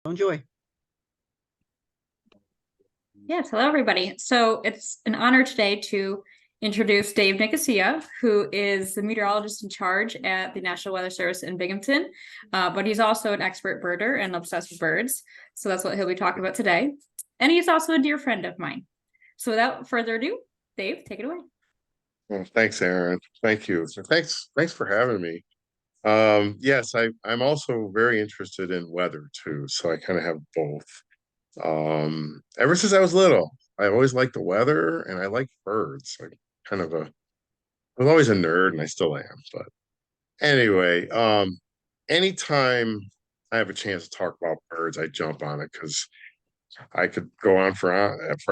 Enjoy. Yes, hello everybody. So it's an honor today to introduce Dave Nicosia, who is the meteorologist in charge at the National Weather Service in Binghamton, but he's also an expert birder and obsessed with birds. So that's what he'll be talking about today. And he's also a dear friend of mine. So without further ado, Dave, take it away. Well, thanks, Aaron. Thank you. So thanks for having me. Yes, I'm also very interested in weather too, so I kind of have both. Ever since I was little, I always liked the weather and I like birds. I'm kind of a I was always a nerd and I still am. But anyway, anytime I have a chance to talk about birds, I jump on it because I could go on for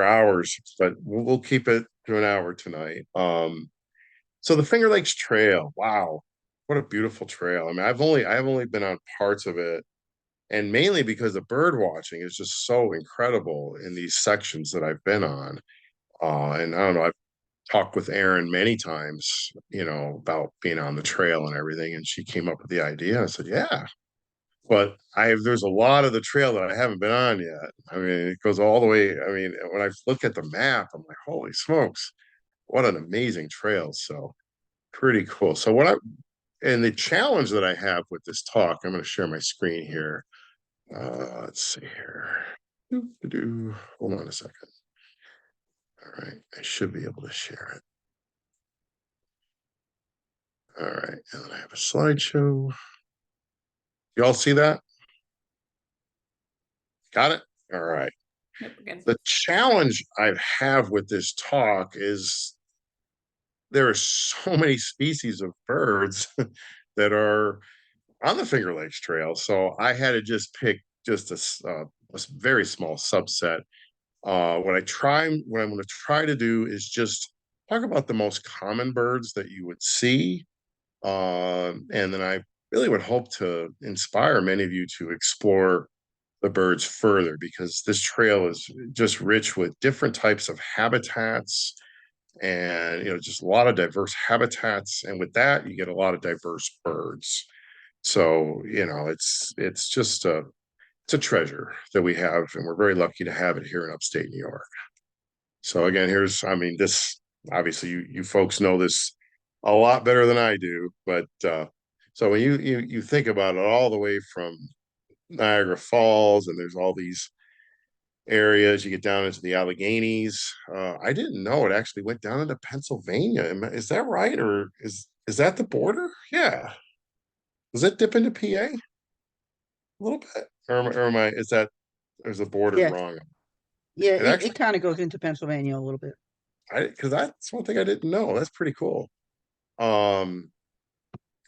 hours, but we'll keep it to an hour tonight. So the Finger Lakes Trail, wow, what a beautiful trail. I mean, I've only been on parts of it, and mainly because the bird watching is just so incredible in these sections that I've been on. And I don't know, I've talked with Erin many times, about being on the trail and everything, and she came up with the idea. I said, yeah, but there's a lot of the trail that I haven't been on yet. I mean, it goes all the way. I mean, when I look at the map, I'm like, holy smokes, what an amazing trail. So pretty cool. So and the challenge that I have with this talk, I'm going to share my screen here. Let's see here. Hold on a second. All right, I should be able to share it. All right, and then I have a slideshow. You all see that? Got it? All right. Yep, the challenge I have with this talk is there are so many species of birds that are on the Finger Lakes Trail. So I had to just pick just a very small subset. What I'm going to try to do is just talk about the most common birds that you would see. And then I really would hope to inspire many of you to explore the birds further, because this trail is just rich with different types of habitats, and just a lot of diverse habitats, and with that you get a lot of diverse birds. So it's just it's a treasure that we have, and we're very lucky to have it here in upstate New York. So again, this obviously you folks know this a lot better than I do, but so when you think about it, all the way from Niagara Falls, and there's all these areas. You get down into the Alleghenies. I didn't know it actually went down into Pennsylvania. Is that right, or is that the border? Yeah. Does it dip into PA a little bit, or am I? Is the border Yeah, wrong? yeah, It it actually, kind of goes into Pennsylvania a little bit. because that's one thing I didn't know. That's pretty cool. Um,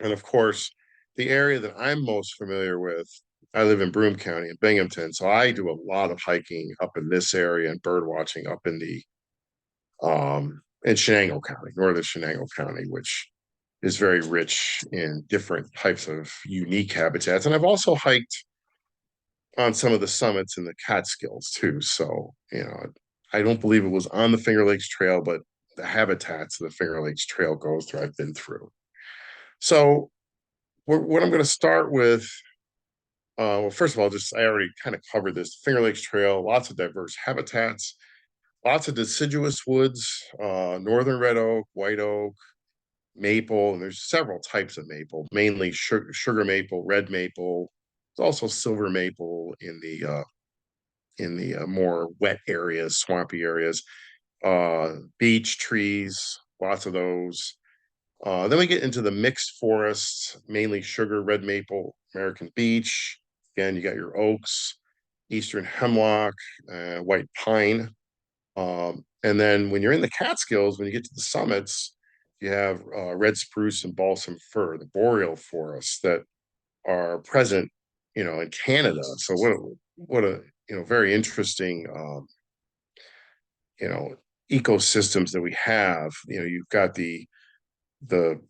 and of course, the area that I'm most familiar with, I live in Broome County in Binghamton, so I do a lot of hiking up in this area and bird watching up in Shenango County, northern Shenango County, which is very rich in different types of unique habitats. And I've also hiked on some of the summits in the Catskills too. So, I don't believe it was on the Finger Lakes Trail, but the habitats the Finger Lakes Trail goes through, I've been through. So, what I'm going to start with, well, first of all, I already kind of covered this. Finger Lakes Trail, lots of diverse habitats, lots of deciduous woods, northern red oak, white oak, maple, and there's several types of maple, mainly sugar maple, red maple. There's also silver maple in the more wet areas, swampy areas. Beech trees, lots of those. Then we get into the mixed forests, mainly sugar, red maple, American beech. Again, you got your oaks, eastern hemlock, white pine. And then when you're in the Catskills, when you get to the summits, you have red spruce and balsam fir, the boreal forests that are present, in Canada. So what a very interesting you know ecosystems that we have. You've got the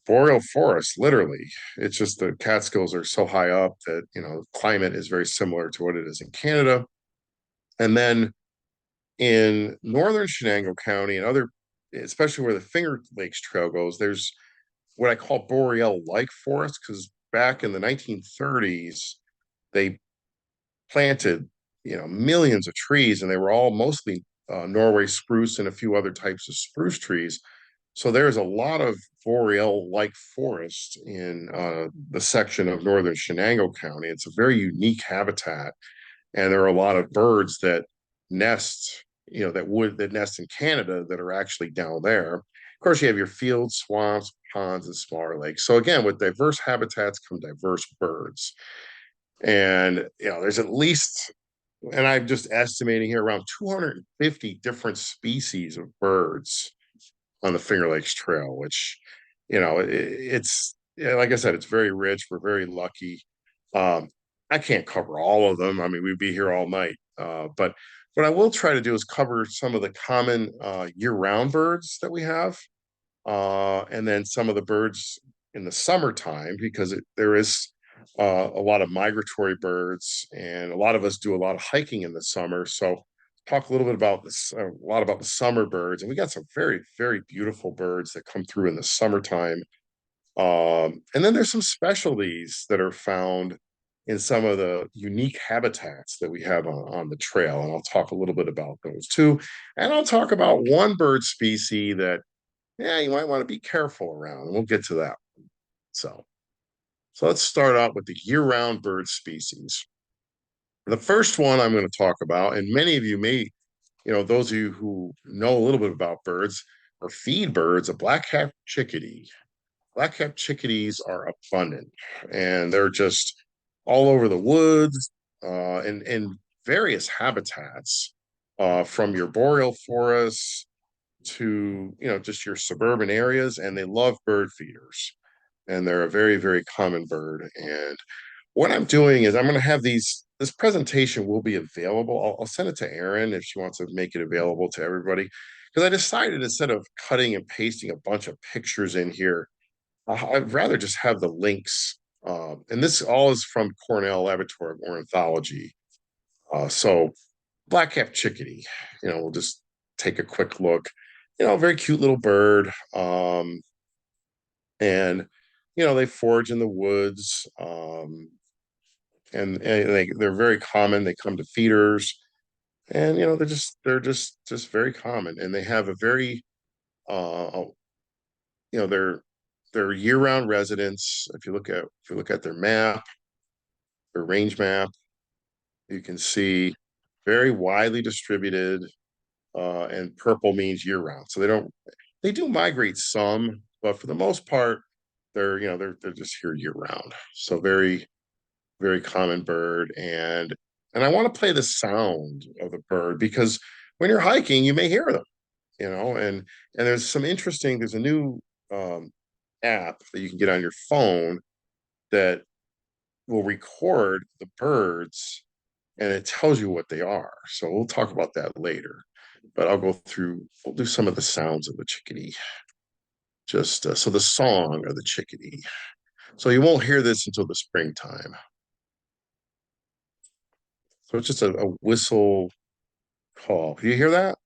boreal forest, literally. It's just the Catskills are so high up that climate is very similar to what it is in Canada. And then in northern Shenango County and especially where the Finger Lakes Trail goes, there's what I call boreal-like forests, because back in the 1930s, they planted, millions of trees, and they were all mostly Norway spruce and a few other types of spruce trees. So there's a lot of boreal-like forest in the section of northern Shenango County. It's a very unique habitat, and there are a lot of birds that nest, that nest in Canada that are actually down there. Of course, you have your fields, swamps, ponds, and smaller lakes. So again, with diverse habitats come diverse birds. And there's at least, and I'm just estimating here, around 250 different species of birds on the Finger Lakes Trail, which, it's, like I said, it's very rich. We're very lucky. I can't cover all of them. I mean, we'd be here all night. But what I will try to do is cover some of the common year-round birds that we have, and then some of the birds in the summertime, because there is a lot of migratory birds, and a lot of us do a lot of hiking in the summer. So talk a little bit about this, a lot about the summer birds, and we got some very, very beautiful birds that come through in the summertime. And then there's some specialties that are found in some of the unique habitats that we have on the trail, and I'll talk a little bit about those too. And I'll talk about one bird species that, you might want to be careful around, and we'll get to that. So let's start out with the year-round bird species. The first one I'm going to talk about, and many of you may, those of you who know a little bit about birds or feed birds, a black-capped chickadee. Black-capped chickadees are abundant, and they're just all over the woods, and in various habitats, from your boreal forests to, just your suburban areas, and they love bird feeders, and they're a very, very common bird. And what I'm doing is I'm going to have this presentation will be available. I'll send it to Erin if she wants to make it available to everybody, because I decided, instead of cutting and pasting a bunch of pictures in here, I'd rather just have the links. And this all is from Cornell Laboratory of Ornithology. So black-capped chickadee, we'll just take a quick look. Very cute little bird. And they forage in the woods. And they're very common. They come to feeders, and they're just very common. And they have a very they're year-round residents. If you look at their map, their range map, you can see very widely distributed, and purple means year-round. So they do migrate some, but for the most part, they're just here year-round. So very, very common bird. And I want to play the sound of the bird, because when you're hiking, you may hear them, and there's a new app that you can get on your phone that will record the birds, and it tells you what they are. So we'll talk about that later, but we'll do some of the sounds of the chickadee. Just so the song of the chickadee. So you won't hear this until the springtime. So it's just a whistle call. Do you hear that?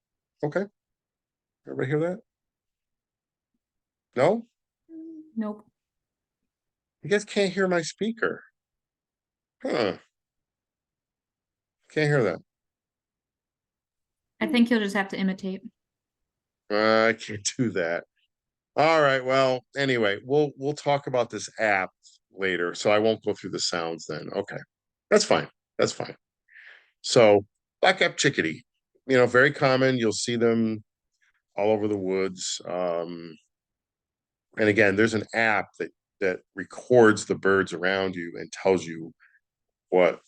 Okay. Everybody hear that? No? Nope. You guys can't hear my speaker. Huh. Can't hear that. I think you'll just have to imitate. I can't do that. All right. Well, anyway, we'll talk about this app later, so I won't go through the sounds then. Okay. That's fine. That's fine. So black-capped chickadee, very common. You'll see them all over the woods. And again, there's an app that records the birds around you and tells you what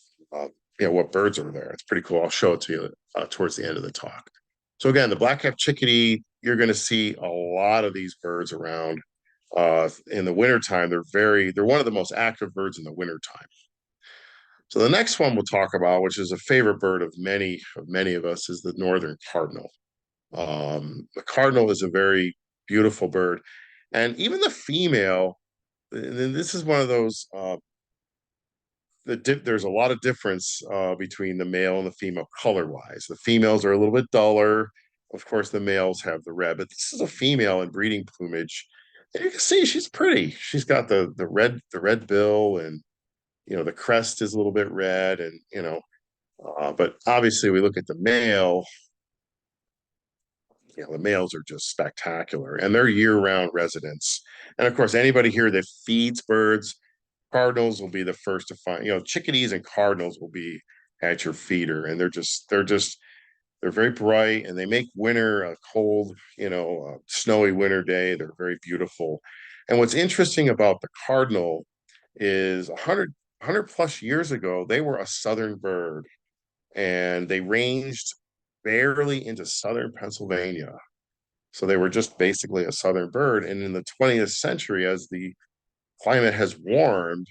birds are there. It's pretty cool. I'll show it to you towards the end of the talk. So again, the black-capped chickadee, you're going to see a lot of these birds around. In the wintertime, they're one of the most active birds in the wintertime. So the next one we'll talk about, which is a favorite bird of many of us, is the northern cardinal. The cardinal is a very beautiful bird, and even the female. And this is one of those. There's a lot of difference between the male and the female color-wise. The females are a little bit duller. Of course, the males have the red, but this is a female in breeding plumage. And you can see she's pretty. She's got the red bill, and the crest is a little bit red, and But obviously we look at the male, the males are just spectacular, and they're year-round residents. And of course, anybody here that feeds birds, cardinals will be the first to find, chickadees and cardinals will be at your feeder, and they're very bright, and they make winter a cold, snowy winter day. They're very beautiful. And what's interesting about the cardinal is 100 plus years ago, they were a southern bird, and they ranged barely into southern Pennsylvania. So they were just basically a southern bird. And in the 20th century, as the climate has warmed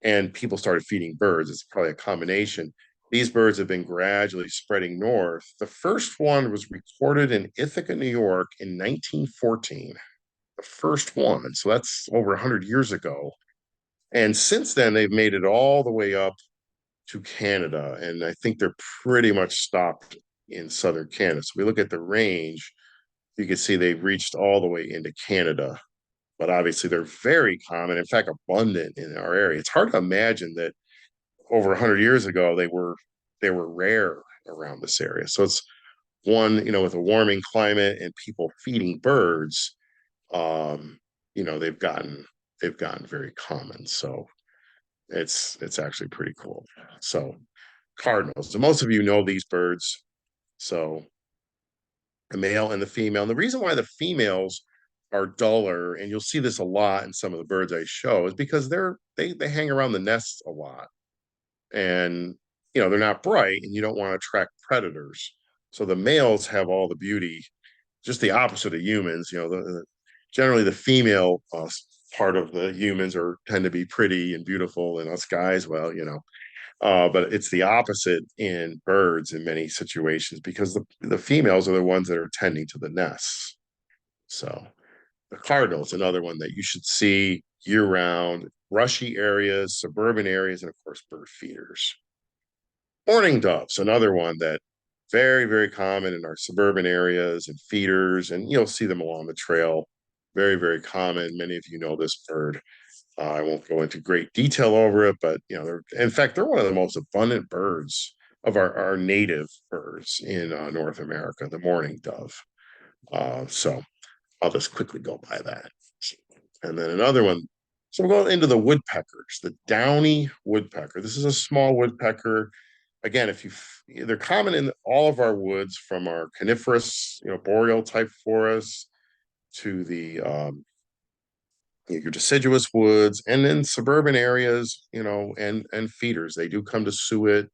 and people started feeding birds, it's probably a combination. These birds have been gradually spreading north. The first one was recorded in Ithaca, New York in 1914. The first one. So that's over 100 years ago. And since then, they've made it all the way up to Canada. And I think they're pretty much stopped in southern Canada. So we look at the range, you can see they've reached all the way into Canada. But obviously, they're very common, in fact, abundant in our area. It's hard to imagine that over 100 years ago they were rare around this area. So it's one, with a warming climate and people feeding birds, they've gotten very common. So it's actually pretty cool. So cardinals. So most of you know these birds. So the male and the female. And the reason why the females are duller, and you'll see this a lot in some of the birds I show, is because they hang around the nests a lot. And they're not bright, and you don't want to attract predators. So the males have all the beauty, just the opposite of humans. Generally the female part of the humans tend to be pretty and beautiful, and us guys, well, but it's the opposite in birds in many situations, because the females are the ones that are tending to the nests. So the cardinal is another one that you should see year-round, brushy areas, suburban areas, and of course bird feeders. Mourning doves, another one that very, very common in our suburban areas and feeders, and you'll see them along the trail. Very, very common. Many of you know this bird. I won't go into great detail over it, but in fact, they're one of the most abundant birds of our native birds in North America, the mourning dove. So I'll just quickly go by that. And then another one. So we're going into the woodpeckers, the downy woodpecker. This is a small woodpecker. Again, they're common in all of our woods, from our coniferous, boreal type forests to the your deciduous woods, and in suburban areas, and feeders. They do come to suet,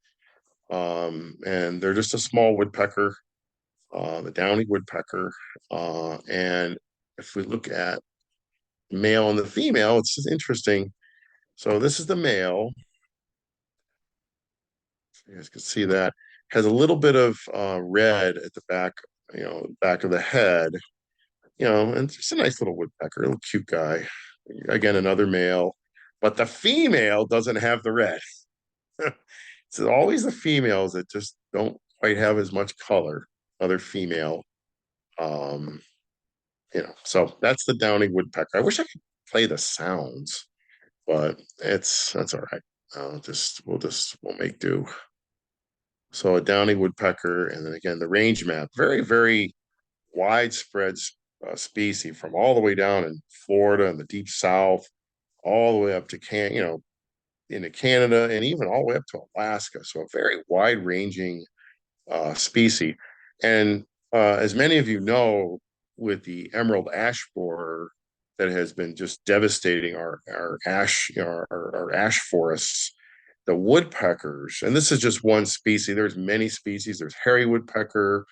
and they're just a small woodpecker, the downy woodpecker. And if we look at male and the female, it's just interesting. So this is the male. You guys can see that has a little bit of red at the back, back of the head, and just a nice little woodpecker, a little cute guy. Again, another male, but the female doesn't have the red. It's always the females that just don't quite have as much color. Other female, so that's the downy woodpecker. I wish I could play the sounds, but that's all right. We'll make do. So a downy woodpecker, and then again the range map, very, very widespread species, from all the way down in Florida and the deep South, all the way up to into Canada, and even all the way up to Alaska. So a very wide-ranging species. And as many of you know, with the emerald ash borer that has been just devastating our ash forests, the woodpeckers, and this is just one species. There's many species. There's hairy woodpecker.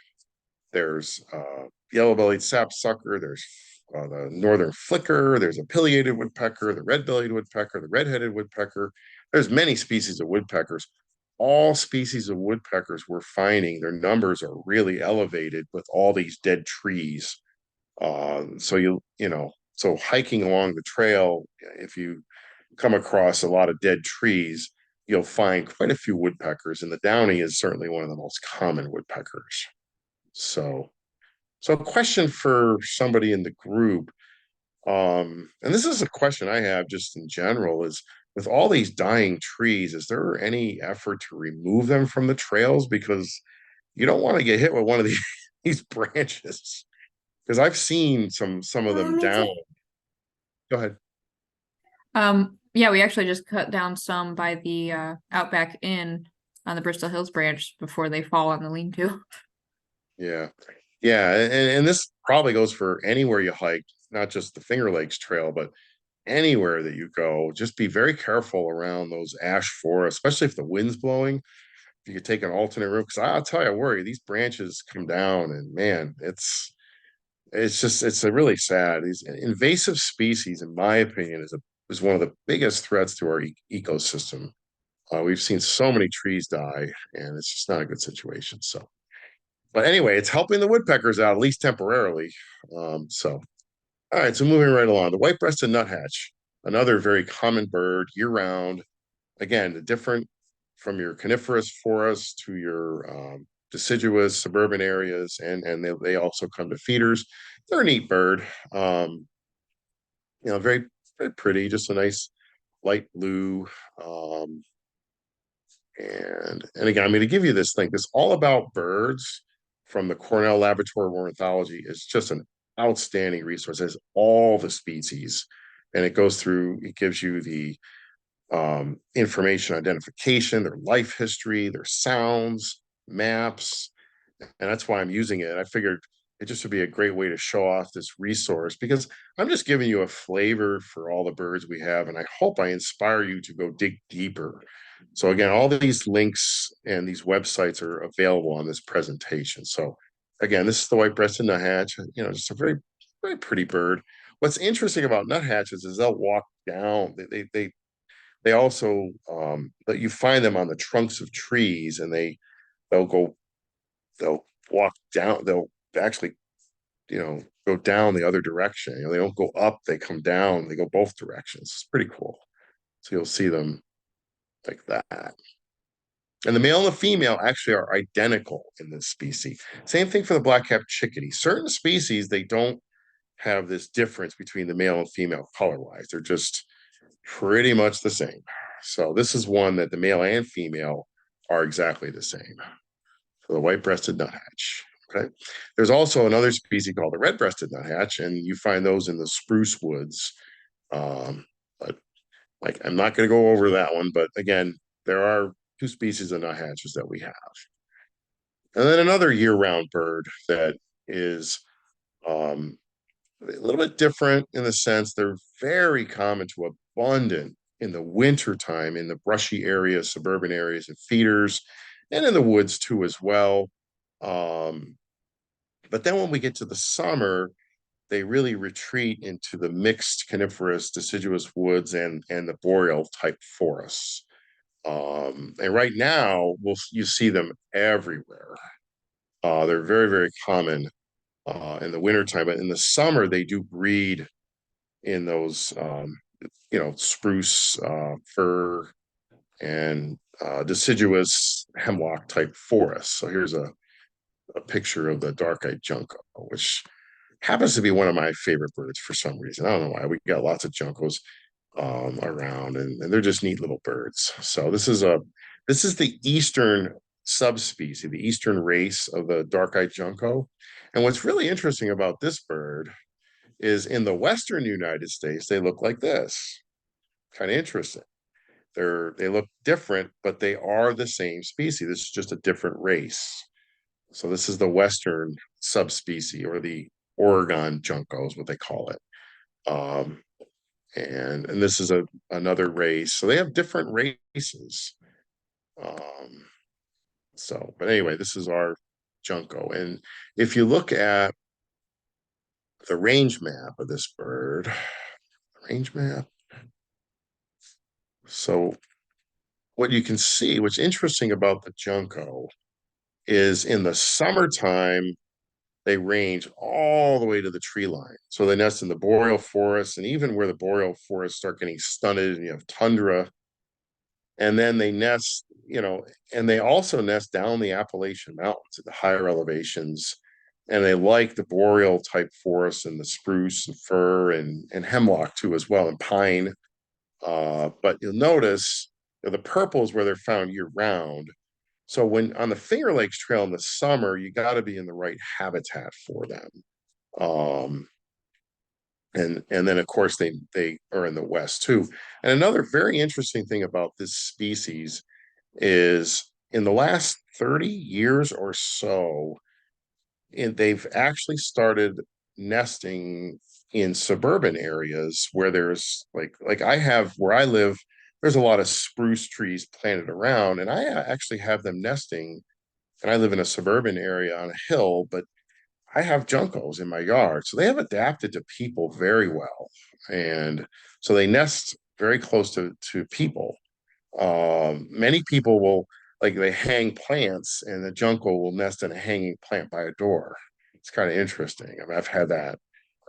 There's yellow-bellied sapsucker. There's the northern flicker. There's a pileated woodpecker, the red-bellied woodpecker, the red-headed woodpecker. There's many species of woodpeckers. All species of woodpeckers we're finding, their numbers are really elevated with all these dead trees. So hiking along the trail, if you come across a lot of dead trees, you'll find quite a few woodpeckers, and the downy is certainly one of the most common woodpeckers. So a question for somebody in the group, and this is a question I have just in general, is with all these dying trees, is there any effort to remove them from the trails? Because you don't want to get hit with one of these, these branches. Because I've seen some of them down. Go ahead. Yeah, we actually just cut down some by the Outback Inn on the Bristol Hills branch before they fall on the lean-to. Yeah. Yeah. And this probably goes for anywhere you hike, not just the Finger Lakes Trail, but anywhere that you go. Just be very careful around those ash forests, especially if the wind's blowing. If you could take an alternate route, because I'll tell you, I worry these branches come down, and man, it's a really sad. These invasive species, in my opinion, is one of the biggest threats to our ecosystem. We've seen so many trees die, and it's just not a good situation. So, but anyway, it's helping the woodpeckers out, at least temporarily. So, all right, so moving right along, the white-breasted nuthatch, another very common bird year-round. Again, the different from your coniferous forest to your deciduous suburban areas, and they also come to feeders. They're a neat bird. Very, very pretty, just a nice light blue. And again, I'm going to give you this thing. This All About Birds from the Cornell Laboratory of Ornithology is just an outstanding resource. It has all the species, and it goes through, it gives you the information identification, their life history, their sounds, maps, and that's why I'm using it. I figured it just would be a great way to show off this resource, because I'm just giving you a flavor for all the birds we have, and I hope I inspire you to go dig deeper. So again, all these links and these websites are available on this presentation. So again, this is the white-breasted nuthatch, just a very, very pretty bird. What's interesting about nuthatches is they'll walk down. They also that you find them on the trunks of trees, and they'll walk down, they'll actually go down the other direction. They don't go up, they come down, they go both directions. It's pretty cool. So you'll see them like that. And the male and the female actually are identical in this species. Same thing for the black-capped chickadee. Certain species, they don't have this difference between the male and female color-wise. They're just pretty much the same. So this is one that the male and female are exactly the same. So the white-breasted nuthatch. Okay. There's also another species called the red-breasted nuthatch, and you find those in the spruce woods. But I'm not going to go over that one, but again, there are two species of nuthatches that we have. And then another year-round bird that is a little bit different in the sense they're very common to abundant in the wintertime in the brushy areas, suburban areas, and feeders, and in the woods too as well. But then when we get to the summer, they really retreat into the mixed coniferous deciduous woods and the boreal type forests. And right now, you see them everywhere. They're very, very common in the wintertime, but in the summer, they do breed in those, spruce, fir, and deciduous hemlock type forests. So here's a picture of the dark-eyed junco, which happens to be one of my favorite birds for some reason. I don't know why. We got lots of juncos around, and they're just neat little birds. So this is the eastern subspecies, the eastern race of the dark-eyed junco. And what's really interesting about this bird is in the western United States, they look like this. Kind of interesting. They look different, but they are the same species. This is just a different race. So this is the western subspecies, or the Oregon junco is what they call it. And this is another race. So they have different races. But anyway, this is our junco. And if you look at the range map of this bird, range map. So what you can see, what's interesting about the junco is in the summertime, they range all the way to the tree line. So they nest in the boreal forest, and even where the boreal forests start getting stunted and you have tundra. And then they nest, and they also nest down the Appalachian Mountains at the higher elevations. And they like the boreal type forests and the spruce and fir and hemlock too as well, and pine. But you'll notice the purple is where they're found year round. So when on the Finger Lakes Trail in the summer, you got to be in the right habitat for them. And then of course they are in the west too. And another very interesting thing about this species is in the last 30 years or so, they've actually started nesting in suburban areas where there's like I have where I live, there's a lot of spruce trees planted around, and I actually have them nesting. And I live in a suburban area on a hill, but I have juncos in my yard, so they have adapted to people very well, and so they nest very close to people. Many people will like they hang plants, and the junco will nest in a hanging plant by a door. It's kind of interesting. I mean, I've had that.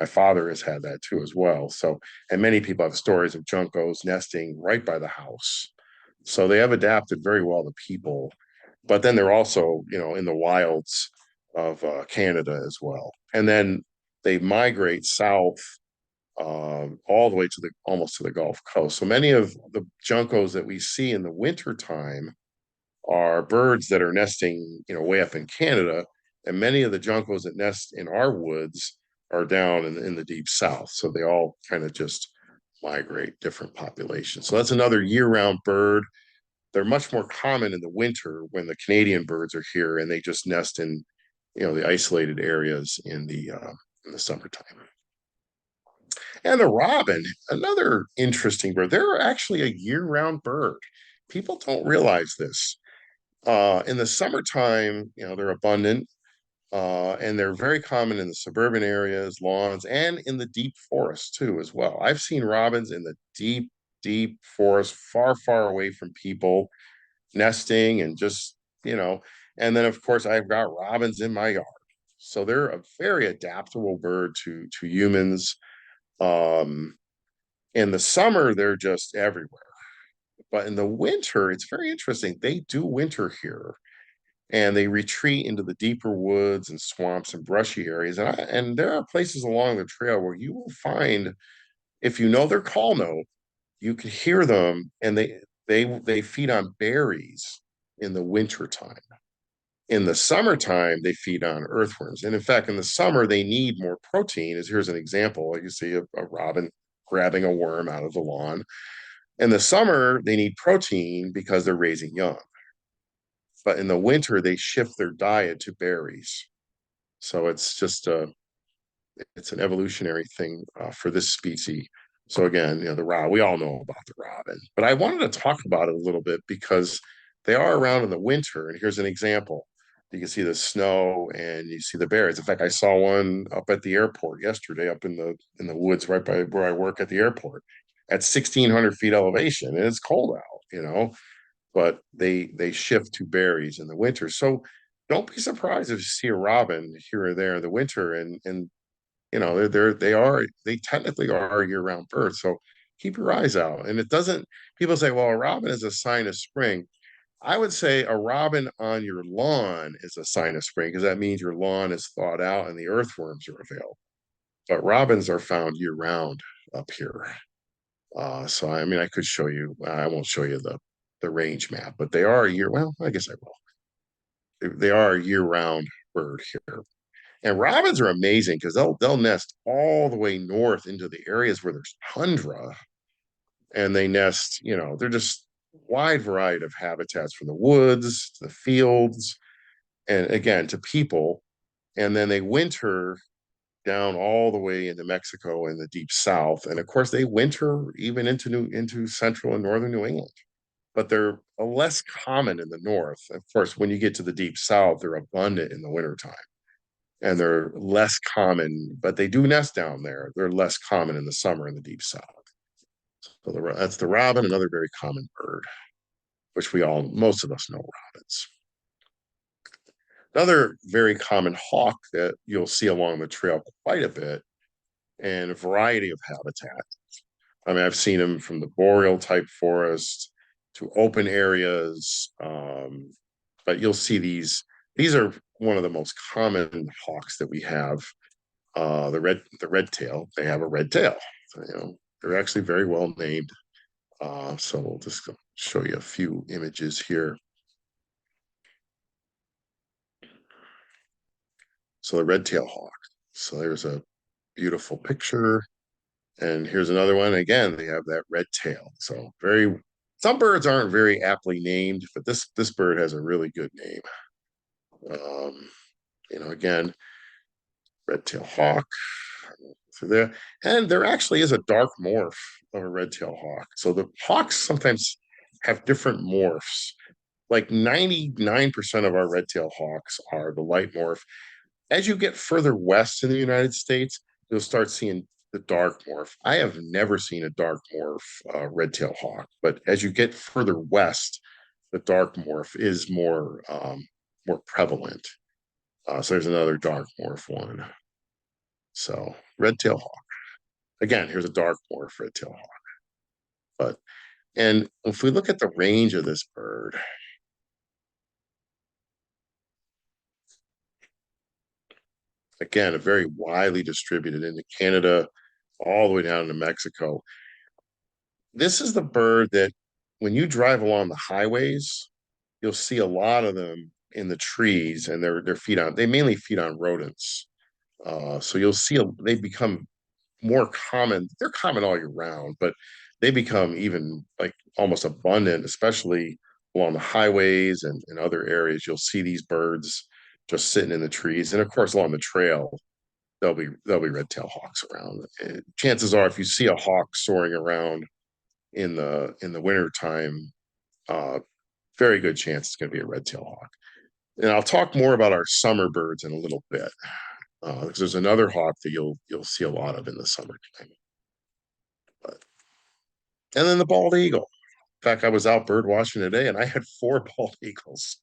My father has had that too as well. So, and many people have stories of juncos nesting right by the house. So they have adapted very well to people, but then they're also, in the wilds of Canada as well. And then they migrate south all the way to almost to the Gulf Coast. So many of the juncos that we see in the winter time are birds that are nesting, way up in Canada, and many of the juncos that nest in our woods are down in the deep south. So they all kind of just migrate different populations. So that's another year-round bird. They're much more common in the winter when the Canadian birds are here, and they just nest in, the isolated areas in the summertime. And the robin, another interesting bird. They're actually a year-round bird. People don't realize this. In the summertime, they're abundant, and they're very common in the suburban areas, lawns, and in the deep forest too, as well. I've seen robins in the deep, deep forest, far, far away from people, nesting and just, and then of course I've got robins in my yard. So they're a very adaptable bird to humans. In the summer, they're just everywhere. But in the winter, it's very interesting. They do winter here, and they retreat into the deeper woods and swamps and brushy areas. And there are places along the trail where you will find, if you know their call note, you can hear them, and they feed on berries in the winter time. In the summertime, they feed on earthworms. And in fact, in the summer, they need more protein. As here's an example. You see a robin grabbing a worm out of the lawn. In the summer, they need protein because they're raising young. But in the winter, they shift their diet to berries. So it's just it's an evolutionary thing for this species. So again, we all know about the robin, but I wanted to talk about it a little bit because they are around in the winter. And here's an example. You can see the snow and you see the berries. In fact, I saw one up at the airport yesterday, up in the woods right by where I work at the airport, at 1,600 feet elevation, and it's cold out, but they shift to berries in the winter. So don't be surprised if you see a robin here or there in the winter, and they technically are a year-round bird. So keep your eyes out. And it doesn't, people say, well, a robin is a sign of spring. I would say a robin on your lawn is a sign of spring because that means your lawn is thawed out and the earthworms are available. But robins are found year-round up here. So I mean, I could show you. I won't show you the range map, but they are well, I guess I will. They are a year-round bird here. And robins are amazing because they'll nest all the way north into the areas where there's tundra, and they nest. They're just wide variety of habitats from the woods to the fields, and again to people. And then they winter down all the way into Mexico and the deep south, and of course they winter even into central and northern New England. But they're less common in the north. Of course, when you get to the deep south, they're abundant in the wintertime. And they're less common, but they do nest down there. They're less common in the summer in the deep south. So that's the robin, another very common bird, which most of us know robins. Another very common hawk that you'll see along the trail quite a bit, and a variety of habitats. I mean, I've seen them from the boreal type forest to open areas, but you'll see these are one of the most common hawks that we have. The red tail, they have a red tail. So, they're actually very well named. So we'll just show you a few images here. So the red-tailed hawk. So there's a beautiful picture. And here's another one. Again, they have that red tail. So some birds aren't very aptly named, but this bird has a really good name. Again, red-tailed hawk. So there actually is a dark morph of a red-tailed hawk. So the hawks sometimes have different morphs. Like 99% of our red-tailed hawks are the light morph. As you get further west in the United States, you'll start seeing the dark morph. I have never seen a dark morph red-tailed hawk, but as you get further west, the dark morph is more prevalent. So there's another dark morph one. So red-tailed hawk. Again, here's a dark morph red-tailed hawk. And if we look at the range of this bird, again, a very widely distributed into Canada, all the way down to Mexico. This is the bird that when you drive along the highways, you'll see a lot of them in the trees, and they mainly feed on rodents. So you'll see they become more common. They're common all year round, but they become even like almost abundant, especially along the highways and other areas. You'll see these birds just sitting in the trees, and of course along the trail, there'll be red-tailed hawks around. And chances are, if you see a hawk soaring around in the winter time, very good chance it's going to be a red-tailed hawk. And I'll talk more about our summer birds in a little bit, because there's another hawk that you'll see a lot of in the summertime. And then the bald eagle. In fact, I was out bird watching today, and I had 4 bald eagles.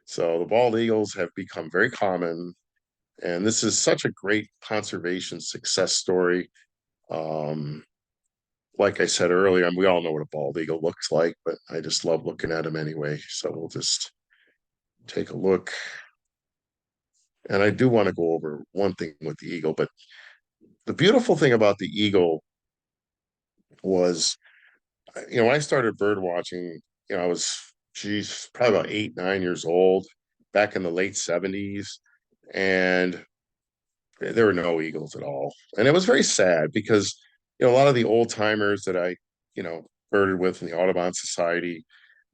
So the bald eagles have become very common, and this is such a great conservation success story. Like I said earlier, we all know what a bald eagle looks like, but I just love looking at them anyway. So we'll just take a look. And I do want to go over one thing with the eagle, but the beautiful thing about the eagle was, when I started bird watching, I was, probably about 8, 9 years old back in the late 70s. And there were no eagles at all. And it was very sad because, a lot of the old timers that I, birded with in the Audubon Society,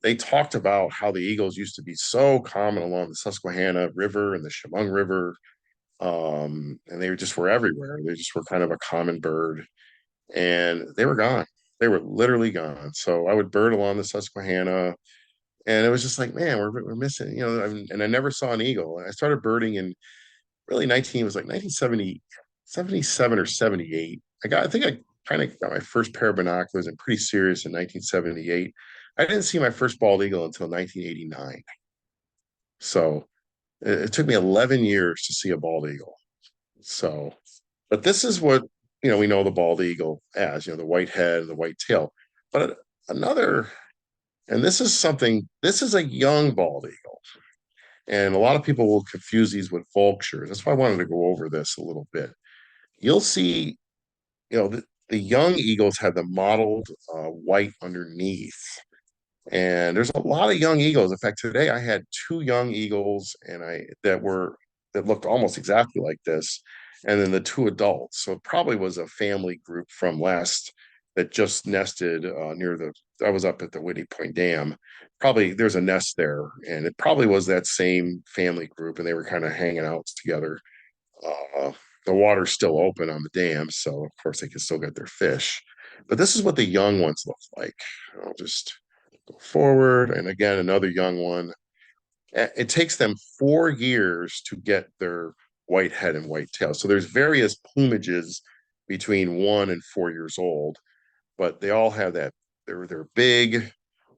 they talked about how the eagles used to be so common along the Susquehanna River and the Chemung River. And they just were everywhere. They just were kind of a common bird, and they were gone. They were literally gone. So I would bird along the Susquehanna, and it was just like, man, we're missing, and I never saw an eagle. And I started birding in really 1970, 77 or 78. I think I kind of got my first pair of binoculars and pretty serious in 1978. I didn't see my first bald eagle until 1989. So it took me 11 years to see a bald eagle. So, but this is what, we know the bald eagle as, the white head and the white tail. But this is a young bald eagle. And a lot of people will confuse these with vultures. That's why I wanted to go over this a little bit. You'll see, the young eagles have the mottled white underneath. And there's a lot of young eagles. In fact, today I had 2 young eagles that looked almost exactly like this. And then the 2 adults. So it probably was a family group from last that just nested I was up at the Whitney Point Dam. Probably there's a nest there, and it probably was that same family group, and they were kind of hanging out together. The water's still open on the dam, so of course they can still get their fish. But this is what the young ones look like. I'll just go forward, and again, another young one. It takes them 4 years to get their white head and white tail. So there's various plumages between 1 and 4 years old, but they all have that. They're big.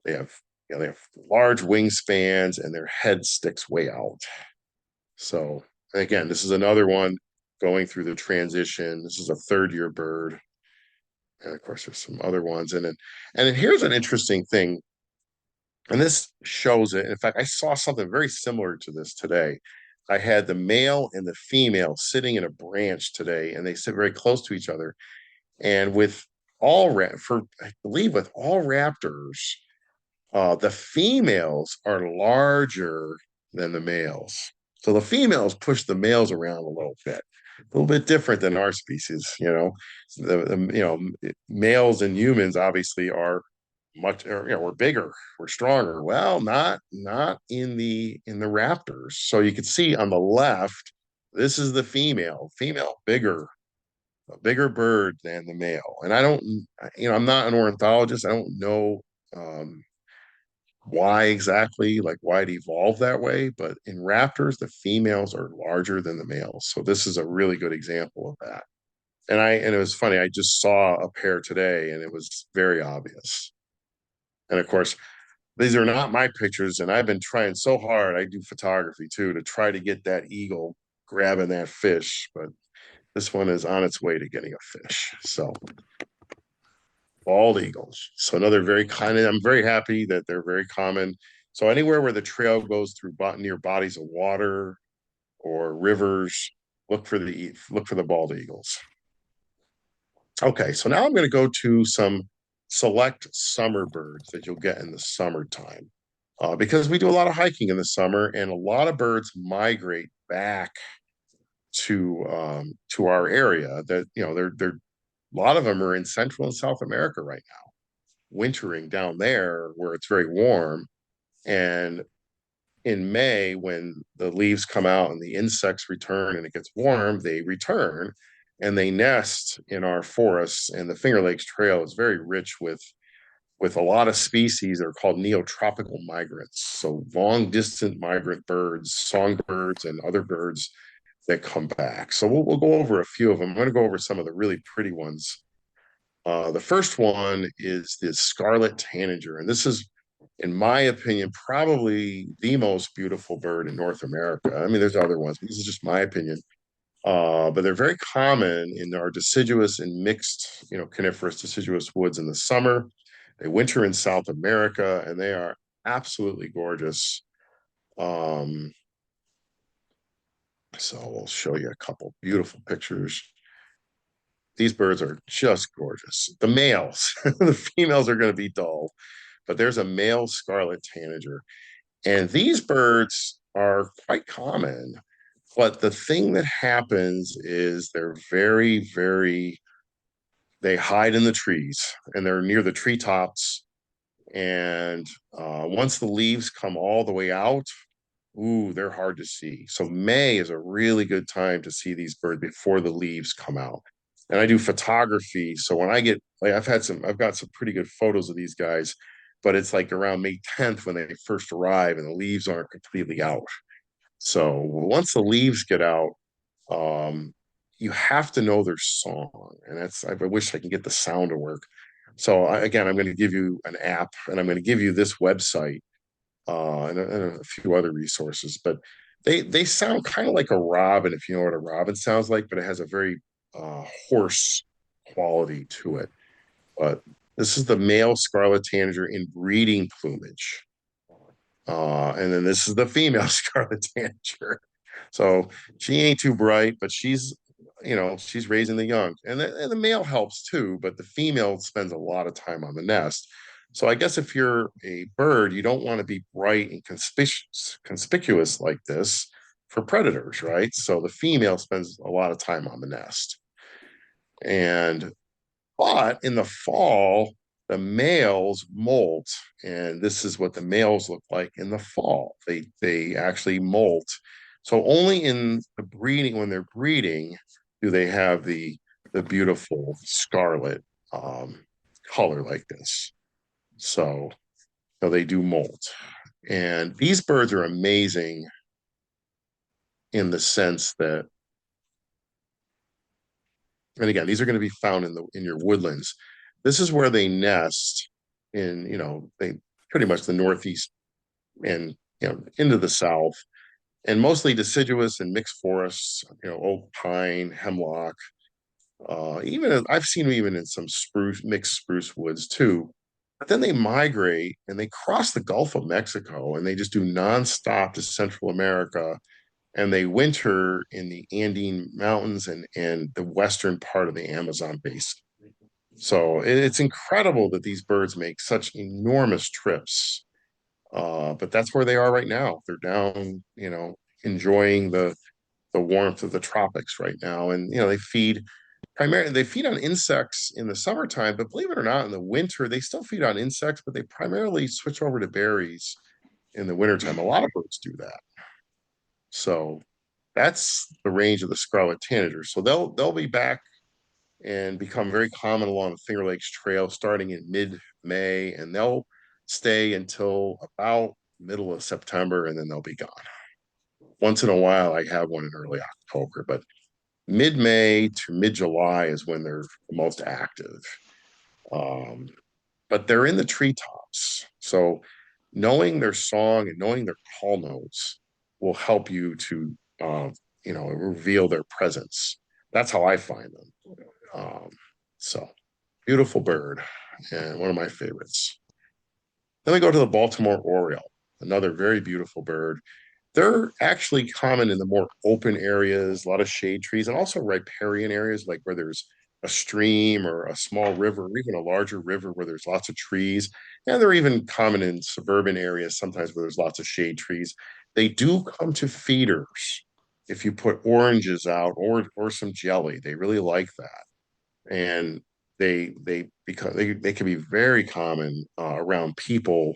They have large wingspans, and their head sticks way out. So again, this is another one going through the transition. This is a 3rd-year bird, and of course, there's some other ones. And then here's an interesting thing, and this shows it. In fact, I saw something very similar to this today. I had the male and the female sitting in a branch today, and they sit very close to each other. And with I believe with all raptors, the females are larger than the males. So the females push the males around a little bit different than our species. Males and humans obviously are we're bigger, we're stronger. Well, not in the raptors. So you can see on the left, this is the female, bigger, a bigger bird than the male. And I don't, I'm not an ornithologist. I don't know why exactly, like why it evolved that way. But in raptors, the females are larger than the males. So this is a really good example of that. And it was funny, I just saw a pair today and it was very obvious. And of course, these are not my pictures, and I've been trying so hard. I do photography too to try to get that eagle grabbing that fish, but this one is on its way to getting a fish. So bald eagles. So another very kind of, I'm very happy that they're very common. So anywhere where the trail goes through near bodies of water or rivers, look for the bald eagles. Okay, so now I'm going to go to some select summer birds that you'll get in the summertime. Because we do a lot of hiking in the summer, and a lot of birds migrate back to our area. That they're a lot of them are in Central and South America right now, wintering down there where it's very warm. And in May, when the leaves come out and the insects return and it gets warm, they return and they nest in our forests. And the Finger Lakes Trail is very rich with a lot of species that are called neotropical migrants. So long distant migrant birds, songbirds, and other birds that come back. So we'll go over a few of them. I'm going to go over some of the really pretty ones. The first one is the scarlet tanager. And this is, in my opinion, probably the most beautiful bird in North America. I mean, there's other ones, but this is just my opinion. But they're very common in our deciduous and mixed, coniferous deciduous woods in the summer. They winter in South America, and they are absolutely gorgeous. So we'll show you a couple beautiful pictures. These birds are just gorgeous. The males, the females are going to be dull, but there's a male scarlet tanager. And these birds are quite common. But the thing that happens is they're very, very, they hide in the trees and they're near the treetops. And once the leaves come all the way out, ooh, they're hard to see. So May is a really good time to see these birds before the leaves come out. And I do photography. So when I get, like, I've got some pretty good photos of these guys, but it's like around May 10th when they first arrive and the leaves aren't completely out. So once the leaves get out, you have to know their song. And I wish I can get the sound to work. So again, I'm going to give you an app and I'm going to give you this website and a few other resources. But they sound kind of like a robin, if you know what a robin sounds like, but it has a very hoarse quality to it. But this is the male scarlet tanager in breeding plumage. And then this is the female scarlet tanager. So she ain't too bright, but she's raising the young. And the male helps too, but the female spends a lot of time on the nest. So I guess if you're a bird, you don't want to be bright and conspicuous like this for predators, right? So the female spends a lot of time on the nest. But in the fall, the males molt, and this is what the males look like in the fall. They actually molt. So only in the breeding, when they're breeding, do they have the beautiful scarlet color like this. So they do molt. And these birds are amazing in the sense that, and again, these are going to be found in your woodlands. This is where they nest in, they pretty much the Northeast and, into the South, and mostly deciduous and mixed forests, oak, pine, hemlock. I've seen them even in some mixed spruce woods too. But then they migrate and they cross the Gulf of Mexico and they just do nonstop to Central America. And they winter in the Andean mountains and the western part of the Amazon basin. So it's incredible that these birds make such enormous trips. But that's where they are right now. They're down, enjoying the warmth of the tropics right now. And they feed on insects in the summertime, but believe it or not, in the winter, they still feed on insects, but they primarily switch over to berries in the wintertime. A lot of birds do that. So that's the range of the scarlet tanager. So they'll be back and become very common along the Finger Lakes Trail starting in mid-May, and they'll stay until about middle of September, and then they'll be gone. Once in a while, I have one in early October, but mid-May to mid-July is when they're most active. But they're in the treetops. So knowing their song and knowing their call notes will help you to, reveal their presence. That's how I find them. So beautiful bird and one of my favorites. Then we go to the Baltimore Oriole, another very beautiful bird. They're actually common in the more open areas, a lot of shade trees, and also riparian areas like where there's a stream or a small river, or even a larger river where there's lots of trees. And they're even common in suburban areas, sometimes where there's lots of shade trees. They do come to feeders if you put oranges out or some jelly. They really like that. And because they can be very common around people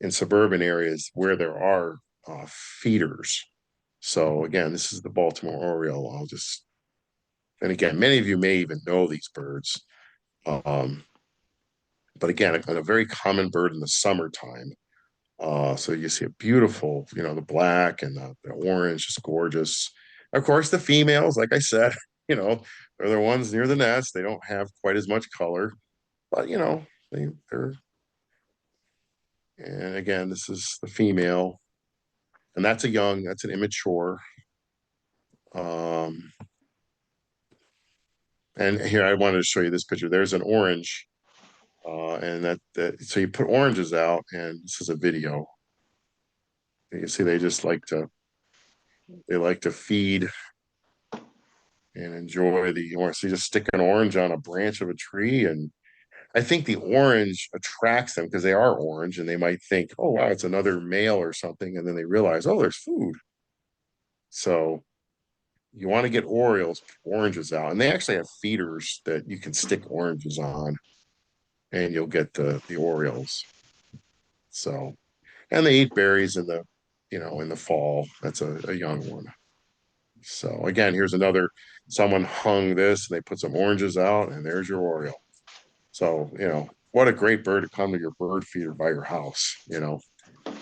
in suburban areas where there are feeders. So again, this is the Baltimore Oriole. And again, many of you may even know these birds. But again, a very common bird in the summertime. So you see a beautiful, the black and the orange, just gorgeous. Of course, the females, like I said, they're the ones near the nest. They don't have quite as much color, but they're. And again, this is the female, and that's an immature. Um, and here I wanted to show you this picture. There's an orange, and so you put oranges out, and this is a video. You can see they like to feed and enjoy the orange. So you just stick an orange on a branch of a tree, and I think the orange attracts them because they are orange, and they might think, "Oh wow, it's another male or something," and then they realize, "Oh, there's food." So you want to get Orioles, oranges out, and they actually have feeders that you can stick oranges on, and you'll get the Orioles. So, and they eat berries in the fall. That's a young one. So again, here's someone hung this, and they put some oranges out, and there's your Oriole. So, what a great bird to come to your bird feeder by your house.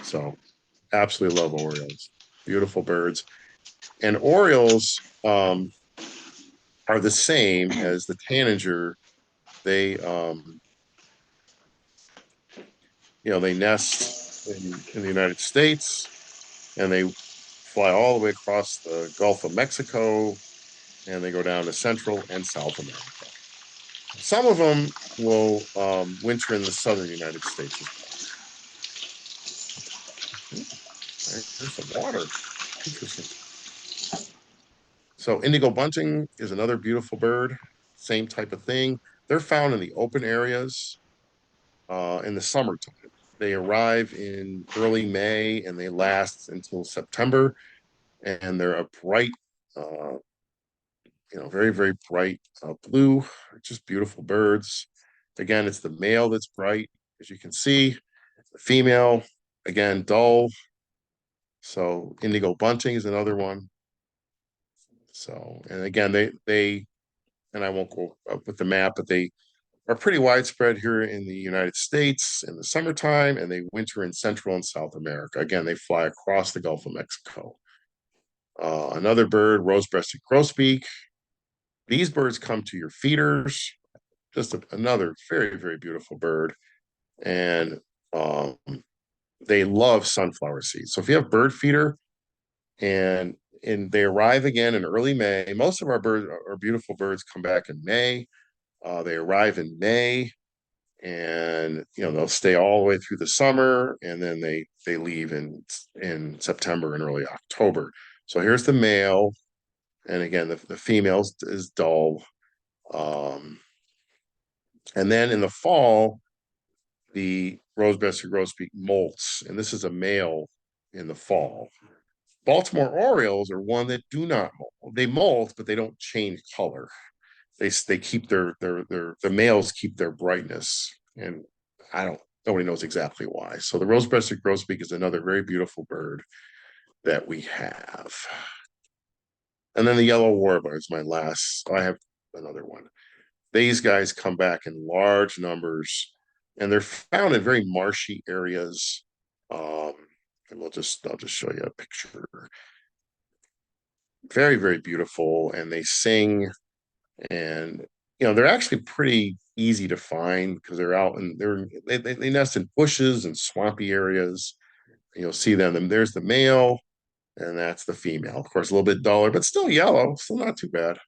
So absolutely love Orioles. Beautiful birds. And Orioles are the same as the tanager. They nest in the United States, and they fly all the way across the Gulf of Mexico, and they go down to Central and South America. Some of them will winter in the southern United States as well. There's some water. Interesting. So indigo bunting is another beautiful bird. Same type of thing. They're found in the open areas in the summertime. They arrive in early May and they last until September. And they're a bright, very, very bright blue, just beautiful birds. Again, it's the male that's bright, as you can see. The female, again, dull. So indigo bunting is another one. So, and again, and I won't go up with the map, but they are pretty widespread here in the United States in the summertime, and they winter in Central and South America. Again, they fly across the Gulf of Mexico. Another bird, rose-breasted grosbeak. These birds come to your feeders. Just another very, very beautiful bird. And they love sunflower seeds. So if you have bird feeder and they arrive again in early May, most of our beautiful birds come back in May. They arrive in May, and they'll stay all the way through the summer, and then they leave in September and early October. So here's the male, and again the female is dull, And then in the fall, the rose-breasted grosbeak molts, and this is a male in the fall. Baltimore Orioles are one that do not molt. They molt, but they don't change color. They keep the males keep their brightness, and nobody knows exactly why. So the rose-breasted grosbeak is another very beautiful bird that we have. And then the yellow warbler is my last. I have another one. These guys come back in large numbers, and they're found in very marshy areas. And I'll just show you a picture. Very, very beautiful, and they sing, and they're actually pretty easy to find because they're out and they nest in bushes and swampy areas. You'll see them, and there's the male, and that's the female. Of course, a little bit duller, but still yellow, still not too bad.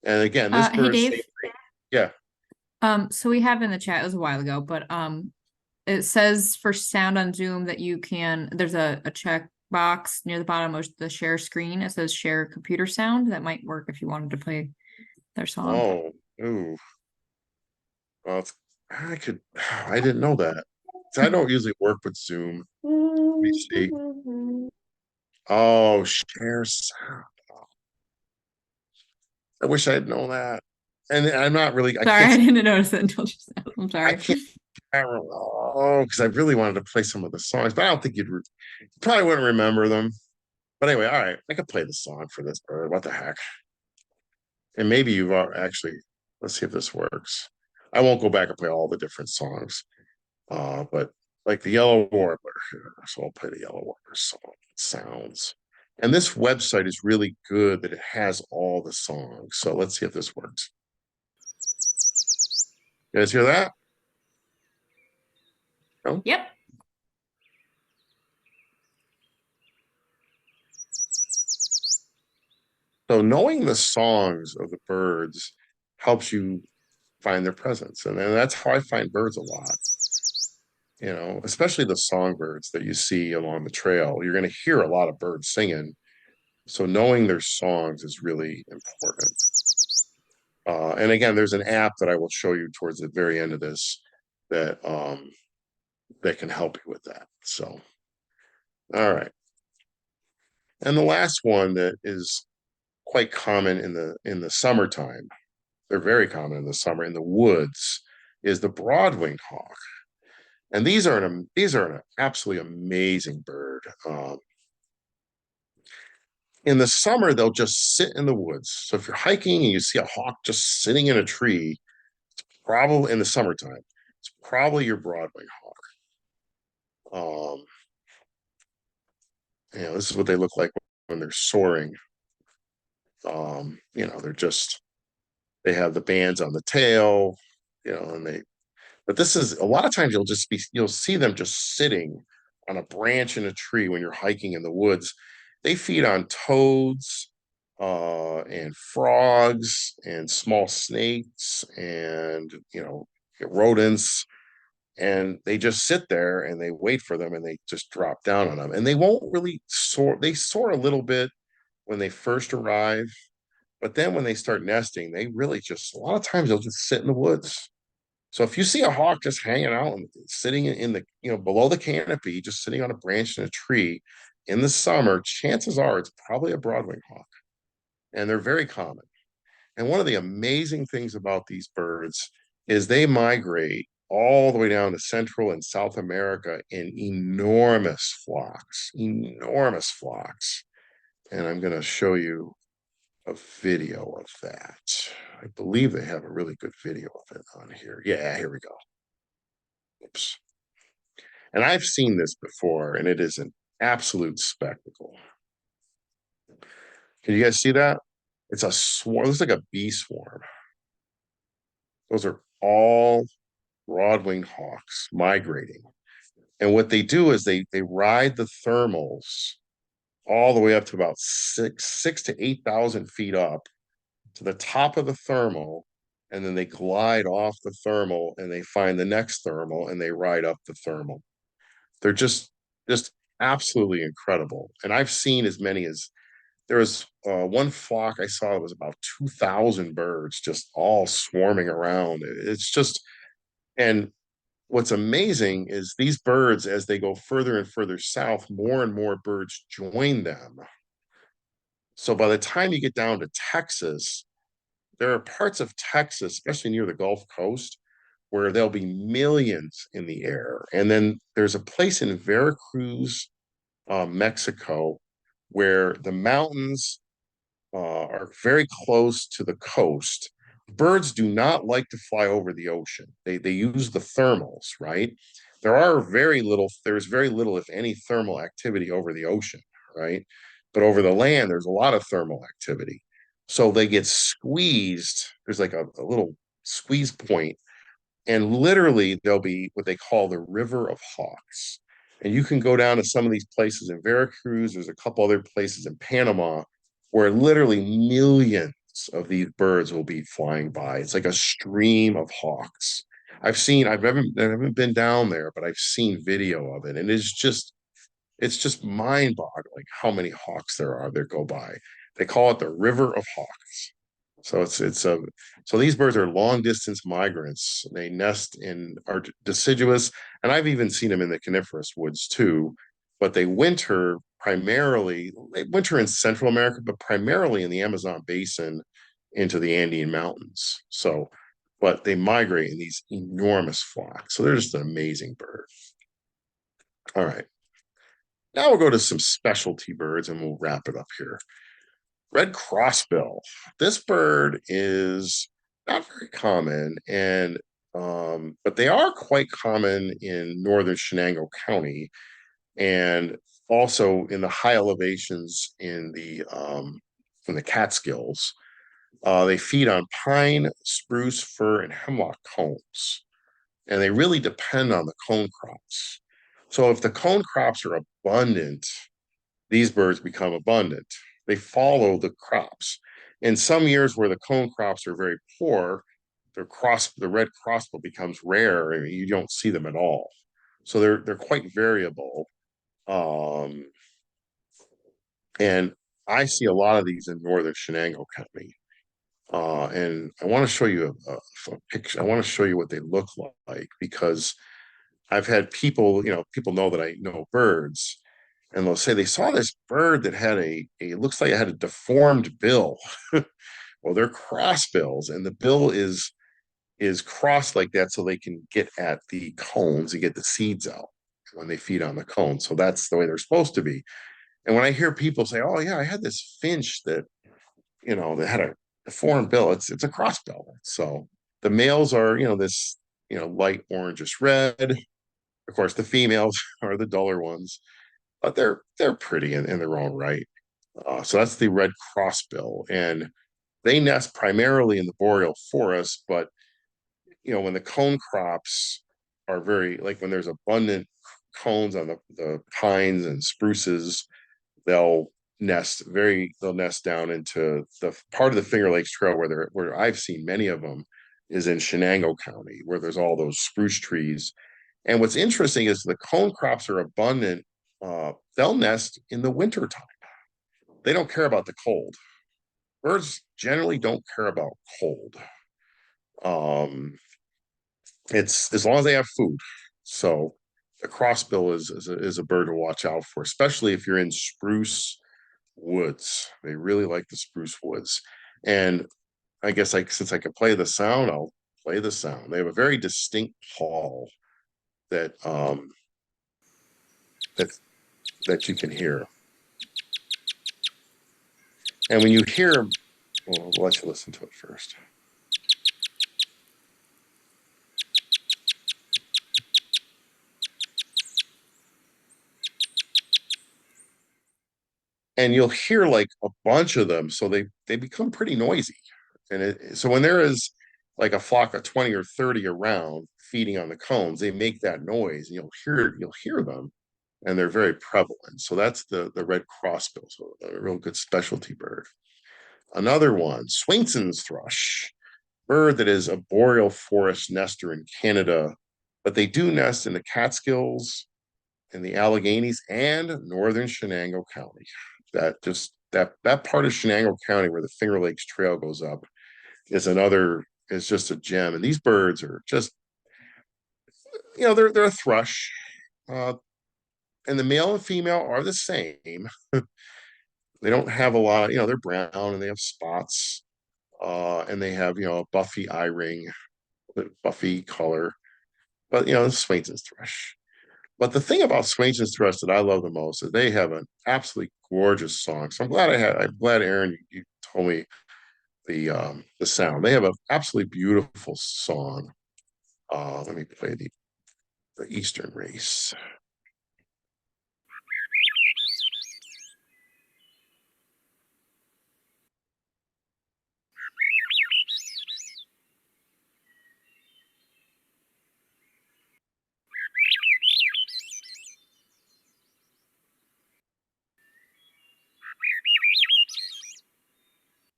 And again, this Hey bird, Dave. yeah. So we have in the chat, it was a while ago, but it says for sound on Zoom that there's a check box near the bottom of the share screen. It says share computer sound. That might work if you wanted to play their song. Oh, ooh. Well, I didn't know that. So I don't usually work with Zoom. Let me see. Oh, share sound. I wish I'd known that. And I'm not really. Sorry, I didn't notice it until just now. I'm sorry. Because I really wanted to play some of the songs, but I don't think you probably wouldn't remember them. But anyway, all right, I could play the song for this bird. What the heck? And maybe you've actually. Let's see if this works. I won't go back and play all the different songs, but like the yellow warbler here. So I'll play the yellow warbler song. Sounds. And this website is really good that it has all the songs. So let's see if this works. You guys hear that? No? Yep. So knowing the songs of the birds helps you find their presence. And then that's how I find birds a lot. Especially the songbirds that you see along the trail. You're going to hear a lot of birds singing. So knowing their songs is really important. And again, there's an app that I will show you towards the very end of this that can help you with that. So, all right. And the last one that is quite common in the summertime, they're very common in the summer in the woods, is the broad-winged hawk. And these are an absolutely amazing bird. In the summer, they'll just sit in the woods. So if you're hiking and you see a hawk just sitting in a tree, it's probably in the summertime. It's probably your broad-winged hawk. This is what they look like when they're soaring. They have the bands on the tail, but this is a lot of times you'll see them just sitting on a branch in a tree when you're hiking in the woods. They feed on toads, and frogs and small snakes and, rodents. And they just sit there and they wait for them and they just drop down on them. And they won't really soar. They soar a little bit when they first arrive. But then when they start nesting, they really a lot of times they'll just sit in the woods. So if you see a hawk just hanging out and sitting in the, below the canopy, just sitting on a branch in a tree in the summer, chances are it's probably a broad-winged hawk. And they're very common. And one of the amazing things about these birds is they migrate all the way down to Central and South America in enormous flocks. And I'm going to show you a video of that. I believe they have a really good video of it on here. Yeah, here we go. Oops. And I've seen this before, and it is an absolute spectacle. Can you guys see that? It's a swarm. It looks like a bee swarm. Those are all broad-winged hawks migrating. And what they do is they ride the thermals all the way up to about 6,000 to 8,000 feet up to the top of the thermal, and then they glide off the thermal and they find the next thermal and they ride up the thermal. They're just absolutely incredible. And I've seen as many as there was one flock I saw, it was about 2,000 birds just all swarming around. It's just And what's amazing is these birds, as they go further and further south, more and more birds join them. So by the time you get down to Texas, there are parts of Texas, especially near the Gulf Coast, where there'll be millions in the air. And then there's a place in Veracruz, Mexico, where the mountains are very close to the coast. Birds do not like to fly over the ocean. They use the thermals, right? There's very little, if any, thermal activity over the ocean, right? But over the land, there's a lot of thermal activity. So they get squeezed. There's like a little squeeze point, and literally there'll be what they call the river of hawks. And you can go down to some of these places in Veracruz. There's a couple other places in Panama where literally millions of these birds will be flying by. It's like a stream of hawks. I haven't been down there, but I've seen video of it, and it's just mind-boggling how many hawks there are that go by. They call it the River of Hawks. So so these birds are long distance migrants. They nest in are deciduous, and I've even seen them in the coniferous woods too. But they winter in Central America, but primarily in the Amazon basin into the Andean mountains. So, but they migrate in these enormous flocks. So they're just an amazing bird. All right. Now we'll go to some specialty birds and we'll wrap it up here. Red crossbill. This bird is not very common, and but they are quite common in northern Shenango County, and also in the high elevations in the Catskills. They feed on pine, spruce, fir, and hemlock cones, and they really depend on the cone crops. So if the cone crops are abundant, these birds become abundant. They follow the crops. In some years where the cone crops are very poor, the red crossbill becomes rare, and you don't see them at all. So they're quite variable. Um, and I see a lot of these in northern Shenango County. And I want to show you a picture. I want to show you what they look like, because I've had people know that I know birds, and they'll say they saw this bird that had it looks like it had a deformed bill. Well, they're crossbills, and the bill is crossed like that so they can get at the cones and get the seeds out when they feed on the cones. So that's the way they're supposed to be. And when I hear people say, "Oh yeah, I had this finch that that had a deformed bill," it's a crossbill. So the males are this light orangish red. Of course, the females are the duller ones, but they're pretty in their own right. So that's the red crossbill, and they nest primarily in the boreal forest. But when the cone crops are like when there's abundant cones on the pines and spruces, they'll they'll nest down into the part of the Finger Lakes Trail where I've seen many of them is in Shenango County, where there's all those spruce trees. And what's interesting is the cone crops are abundant. They'll nest in the wintertime. They don't care about the cold. Birds generally don't care about cold. It's as long as they have food. So the crossbill is a bird to watch out for, especially if you're in spruce woods. They really like the spruce woods. And I guess since I can play the sound, I'll play the sound. They have a very distinct call that that that you can hear. And when you hear, well, I'll let you listen to it first. And you'll hear like a bunch of them, so they become pretty noisy. And so when there is like a flock of 20 or 30 around feeding on the cones, they make that noise, and you'll hear them, and they're very prevalent. So that's the red crossbill, so a real good specialty bird. Another one, Swainson's thrush, bird that is a boreal forest nester in Canada, but they do nest in the Catskills, in the Alleghenies, and northern Shenango County. That part of Shenango County where the Finger Lakes Trail goes up is just a gem. And these birds are they're a thrush, and the male and female are the same. They don't have a lot, they're brown and they have spots, and they have, a buffy eye ring, buffy color. But Swainson's thrush. But the thing about Swainson's thrush that I love the most is they have an absolutely gorgeous song. So I'm glad Aaron, you told me the sound. They have an absolutely beautiful song. Let me play the Eastern race.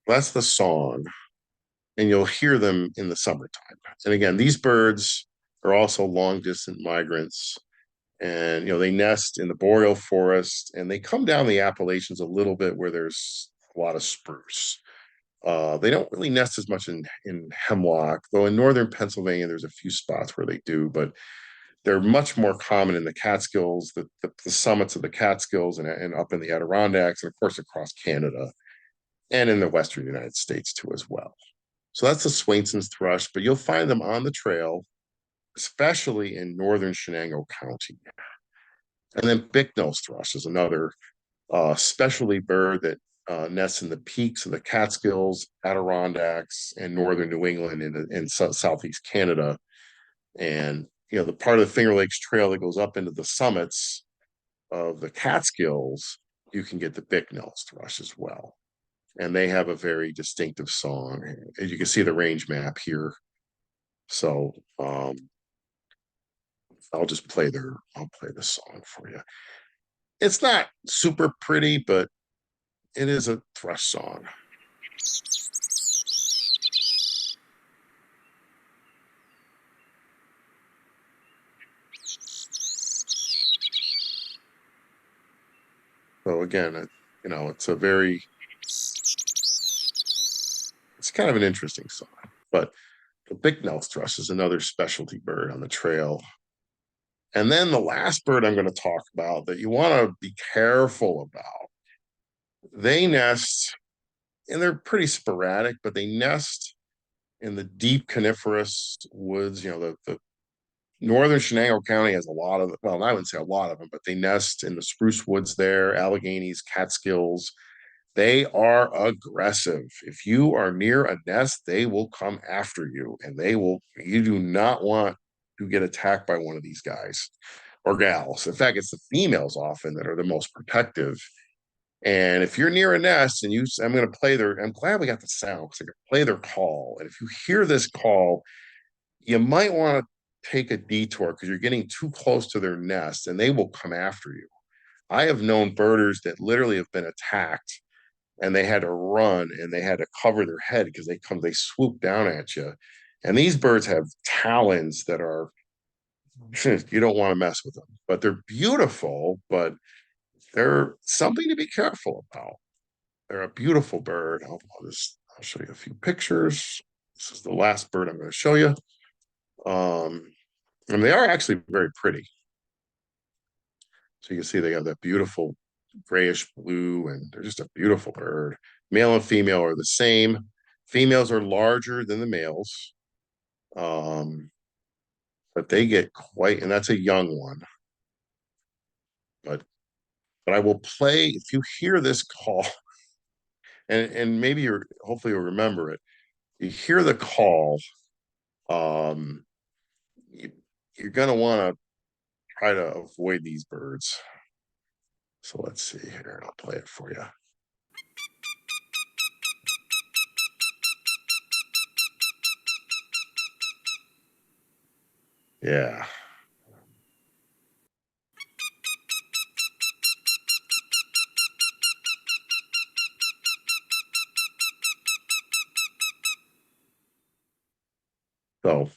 That's the song, and you'll hear them in the summertime. And again, these birds are also long distance migrants, and they nest in the boreal forest, and they come down the Appalachians a little bit where there's a lot of spruce. They don't really nest as much in hemlock, though in northern Pennsylvania there's a few spots where they do, but they're much more common in the Catskills, the summits of the Catskills, and up in the Adirondacks, and of course across Canada and in the western United States too as well. So that's the Swainson's thrush, but you'll find them on the trail, especially in northern Shenango County. And then Bicknose thrush is another specialty bird that nests in the peaks of the Catskills, Adirondacks, and northern New England and southeast Canada. And the part of the Finger Lakes Trail that goes up into the summits of the Catskills, you can get the Bicknose thrush as well. And they have a very distinctive song. As you can see the range map here. So I'll play the song for you. It's not super pretty, but it is a thrush song. So again, it's kind of an interesting song. But the Bicknose thrush is another specialty bird on the trail. And then the last bird I'm going to talk about that you want to be careful about, they nest, and they're pretty sporadic, but they nest in the deep coniferous woods. The northern Shenango County has a lot of, well, I wouldn't say a lot of them, but they nest in the spruce woods there, Alleghenies, Catskills. They are aggressive. If you are near a nest, they will come after you, and you do not want to get attacked by one of these guys or gals. In fact, it's the females often that are the most protective. And if you're near a nest and I'm glad we got the sound because I can play their call. And if you hear this call, you might want to take a detour because you're getting too close to their nest and they will come after you. I have known birders that literally have been attacked and they had to run and they had to cover their head because they swoop down at you. And these birds have talons that are, you don't want to mess with them, but they're beautiful, but they're something to be careful about. They're a beautiful bird. I'll show you a few pictures. This is the last bird I'm going to show you. And they are actually very pretty. So you can see they have that beautiful grayish blue, and they're just a beautiful bird. Male and female are the same. Females are larger than the males. But they get quite, and that's a young one. But I will play, if you hear this call, and maybe hopefully you'll remember it. You hear the call, you're going to want to try to avoid these birds. So let's see here. I'll play it for you. Yeah. So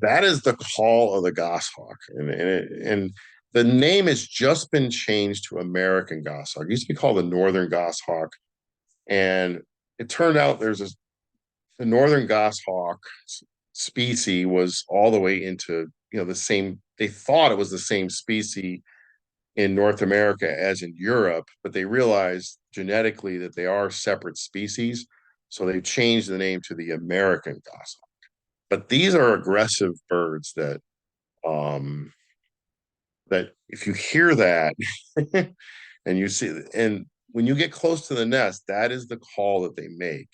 that is the call of the goshawk, and the name has just been changed to American goshawk. It used to be called the northern goshawk, and it turned out the northern goshawk species was all the way into the same, they thought it was the same species in North America as in Europe, but they realized genetically that they are separate species. So they've changed the name to the American goshawk. But these are aggressive birds that if you hear that and you see, and when you get close to the nest, that is the call that they make.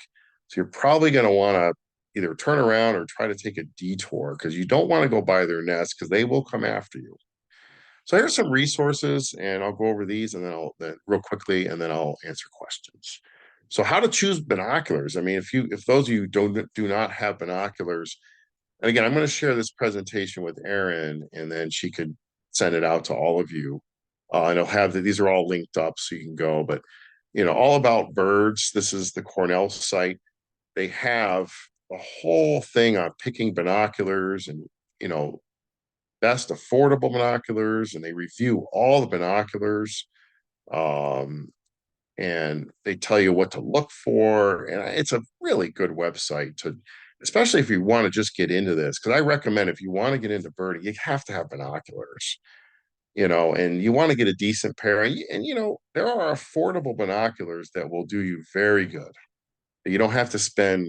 So you're probably going to want to either turn around or try to take a detour, because you don't want to go by their nest, because they will come after you. So here's some resources, and I'll go over these and then real quickly, and then I'll answer questions. So how to choose binoculars. I mean, if those of you do not have binoculars, and again, I'm going to share this presentation with Erin, and then she could send it out to all of you. And I'll have these are all linked up so you can go. But all about birds. This is the Cornell site. They have a whole thing on picking binoculars and best affordable binoculars, and they review all the binoculars. And they tell you what to look for. And it's a really good website especially if you want to just get into this, because I recommend if you want to get into birding, you have to have binoculars, and you want to get a decent pair. And there are affordable binoculars that will do you very good. You don't have to spend,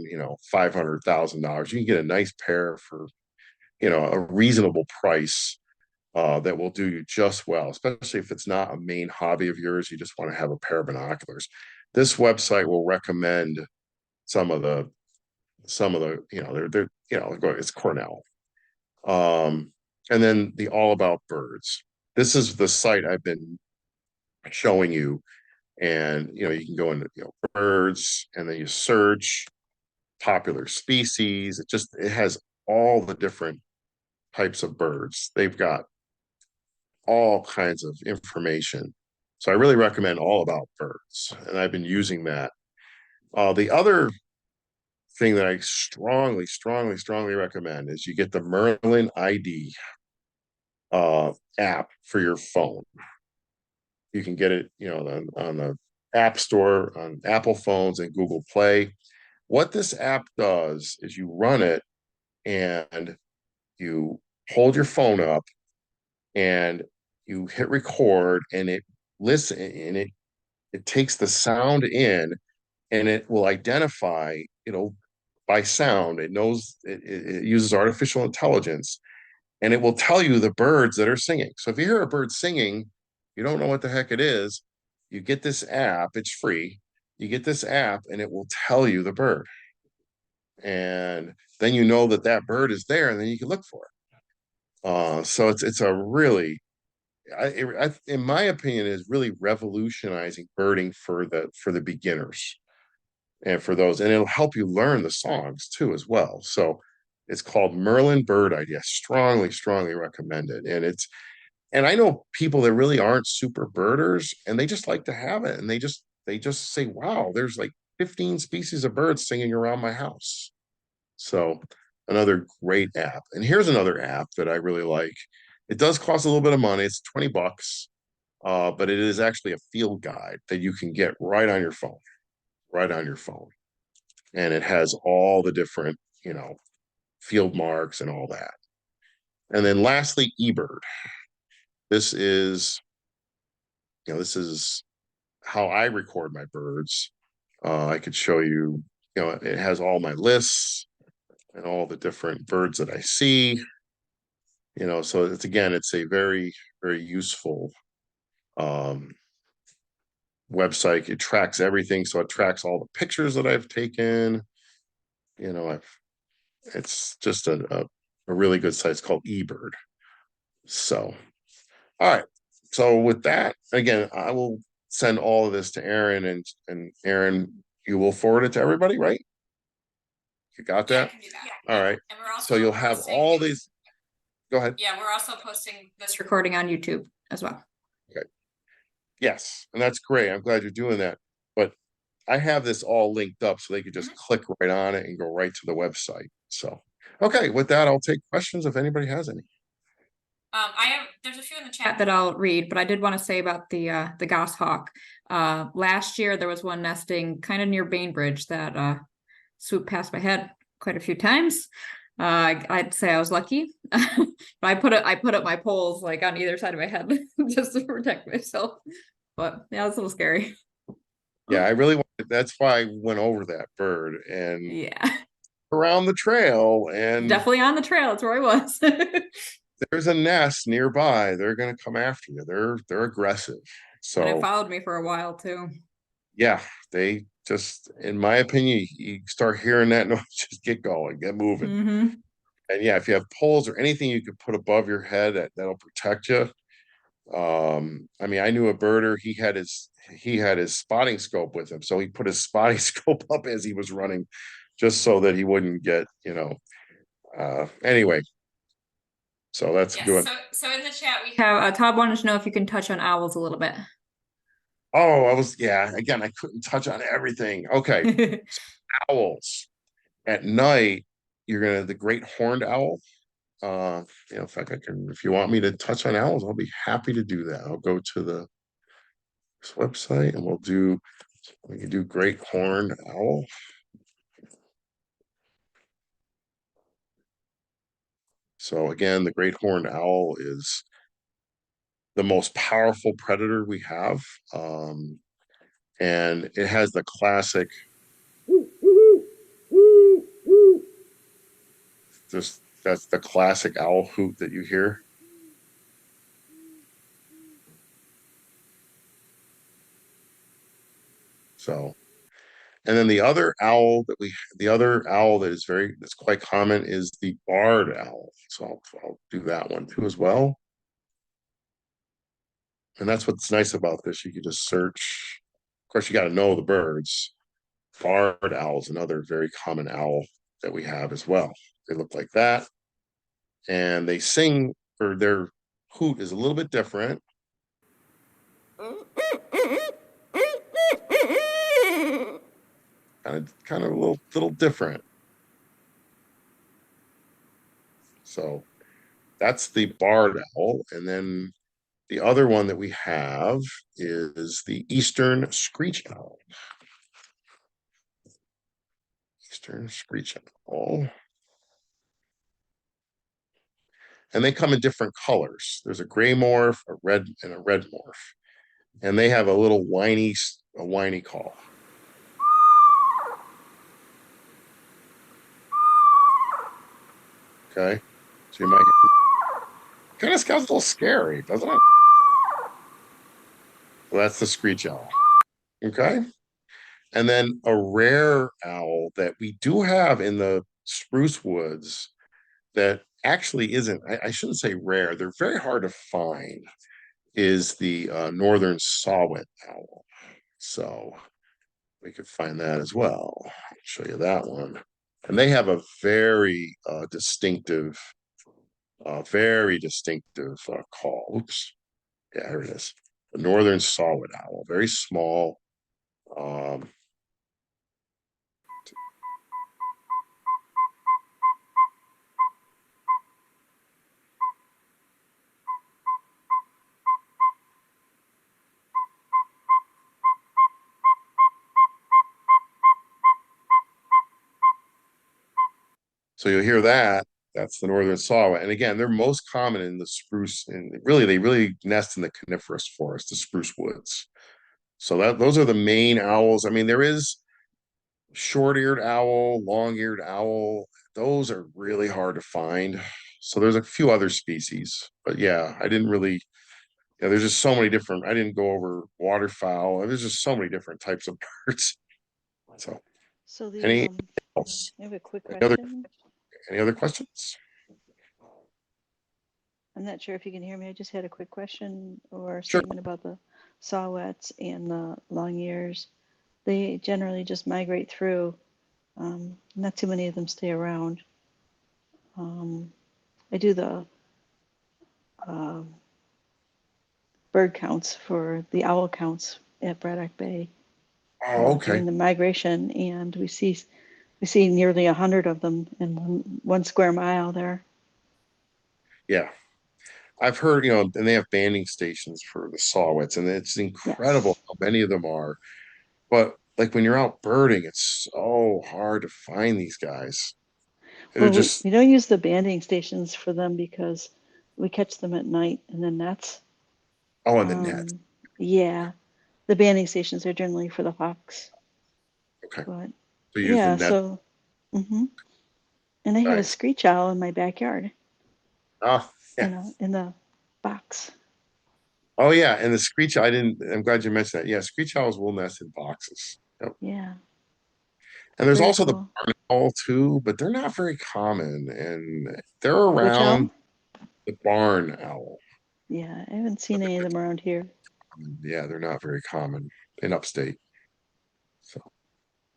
$500,000. You can get a nice pair for, a reasonable price that will do you just well, especially if it's not a main hobby of yours. You just want to have a pair of binoculars. This website will recommend some of the it's Cornell. And then the All About Birds. This is the site I've been showing you. And, you can go into, birds, and then you search popular species. It has all the different types of birds. They've got all kinds of information. So I really recommend All About Birds. And I've been using that. The other thing that I strongly, strongly, strongly recommend is you get the Merlin ID app for your phone. You can get it, on the App Store on Apple phones and Google Play. What this app does is you run it and you hold your phone up and you hit record, and it listens, and it takes the sound in, and it will identify, by sound. It knows it uses artificial intelligence, and it will tell you the birds that are singing. So if you hear a bird singing, you don't know what the heck it is, you get this app. It's free. You get this app, and it will tell you the bird. And then you know that bird is there, and then you can look for it. So it's a really, in my opinion, is really revolutionizing birding for the beginners and for those, and it'll help you learn the songs too as well. So it's called Merlin Bird ID. I strongly, strongly recommend it. And I know people that really aren't super birders, and they just like to have it, and they just say, wow, there's like 15 species of birds singing around my house. So another great app. And here's another app that I really like. It does cost a little bit of money. It's $20, but it is actually a field guide that you can get right on your phone. And it has all the different, field marks and all that. And then lastly, eBird. This is how I record my birds. I could show you, it has all my lists and all the different birds that I see. So it's a very, very useful website. It tracks everything. So it tracks all the pictures that I've taken. It's just a really good site. It's called eBird. So, all right. So with that, again, I will send all of this to Erin, and Erin, you will forward it to everybody, right? You got that? Yeah, I can do that. All right. And we're also So you'll have all these. Go ahead. Yeah, we're also posting this recording on YouTube as well. Okay. Yes, and that's great. I'm glad you're doing that. But I have this all linked up so they could just click right on it and go right to the website. So, okay, with that, I'll take questions if anybody has any. There's a few in the chat that I'll read, but I did want to say about the goshawk. Last year there was one nesting kind of near Bainbridge that swooped past my head quite a few times. I'd say I was lucky. I put up my poles like on either side of my head just to protect myself. But yeah, it's a little scary. Yeah, I really wanted, that's why I went over that bird and Yeah, around the trail, and definitely on the trail. That's where I was. there's a nest nearby. They're gonna come after you. They're aggressive. And it So followed me for a while too. yeah, they just, in my opinion, you start hearing that noise, just get going, get moving. Hmm. And yeah, if you have poles or anything you could put above your head that'll protect you. I mean, I knew a birder, he had his spotting scope with him, so he put his spotting scope up as he was running, just so that he wouldn't get, anyway, so that's Yes. good. So in the chat we have Todd wanted to know if you can touch on owls a little bit. Oh, yeah, again, I couldn't touch on everything. Okay, owls at night, the great horned owl. In fact, if you want me to touch on owls, I'll be happy to do that. I'll go to this website and we can do great horned owl. So again, the great horned owl is the most powerful predator we have. And it has the classic, that's the classic owl hoot that you hear. So, and then the other owl that's quite common is the barred owl. So I'll do that one too as well. And that's what's nice about this. You can just search. Of course, you got to know the birds. Barred owl is another very common owl that we have as well. They look like that. And they sing, or their hoot is a little bit different. Kind of a little different. So that's the barred owl. And then the other one that we have is the eastern screech owl. Eastern screech owl. And they come in different colors. There's a gray morph, a red, and a red morph. And they have a whiny call. Okay. So you might kind of sounds a little scary, doesn't it? Well, that's the screech owl. Okay. And then a rare owl that we do have in the spruce woods that actually isn't, I shouldn't say rare, they're very hard to find, is the northern saw-whet owl. So we could find that as well. I'll show you that one. And they have a very distinctive call. Oops. Yeah, here it is. The northern saw-whet owl, very small. So you'll hear that. That's the northern saw-whet. And again, they're most common in the spruce, and they really nest in the coniferous forest, the spruce woods. So those are the main owls. I mean, there is short-eared owl, long-eared owl. Those are really hard to find. So there's a few other species, but yeah, I didn't really. Yeah, there's just so many different. I didn't go over waterfowl. There's just so many different types of birds. So, So any else? I have a quick Any other, question. any other questions? I'm not sure if you can hear me. I just had a quick question or Sure. statement about the saw-whets and the long ears. They generally just migrate through. Not too many of them stay around. I do the bird counts for the owl counts at Braddock Bay Oh, okay. during the migration, and we see nearly 100 of them in one square mile there. Yeah. I've heard, and they have banding stations for the saw-whets, and it's incredible how many of them are. But like when you're out birding, it's so hard to find these guys. They're Well, just, we don't use the banding stations for them because we catch them at night in the nets. oh, and the net. Yeah, the banding stations are generally for the hawks. Okay. But So you use the yeah, net. so and I have a Nice. screech owl in my backyard, Oh, yeah. in the box. Oh, yeah. And the screech, I'm glad you mentioned that. Yeah, screech owls will nest in boxes. Yep. Yeah, And there's very also the cool. barn owl too, but they're not very common. And they're Which around owl? the barn owl. Yeah, I haven't seen any of them around here. Yeah, they're not very common in upstate. So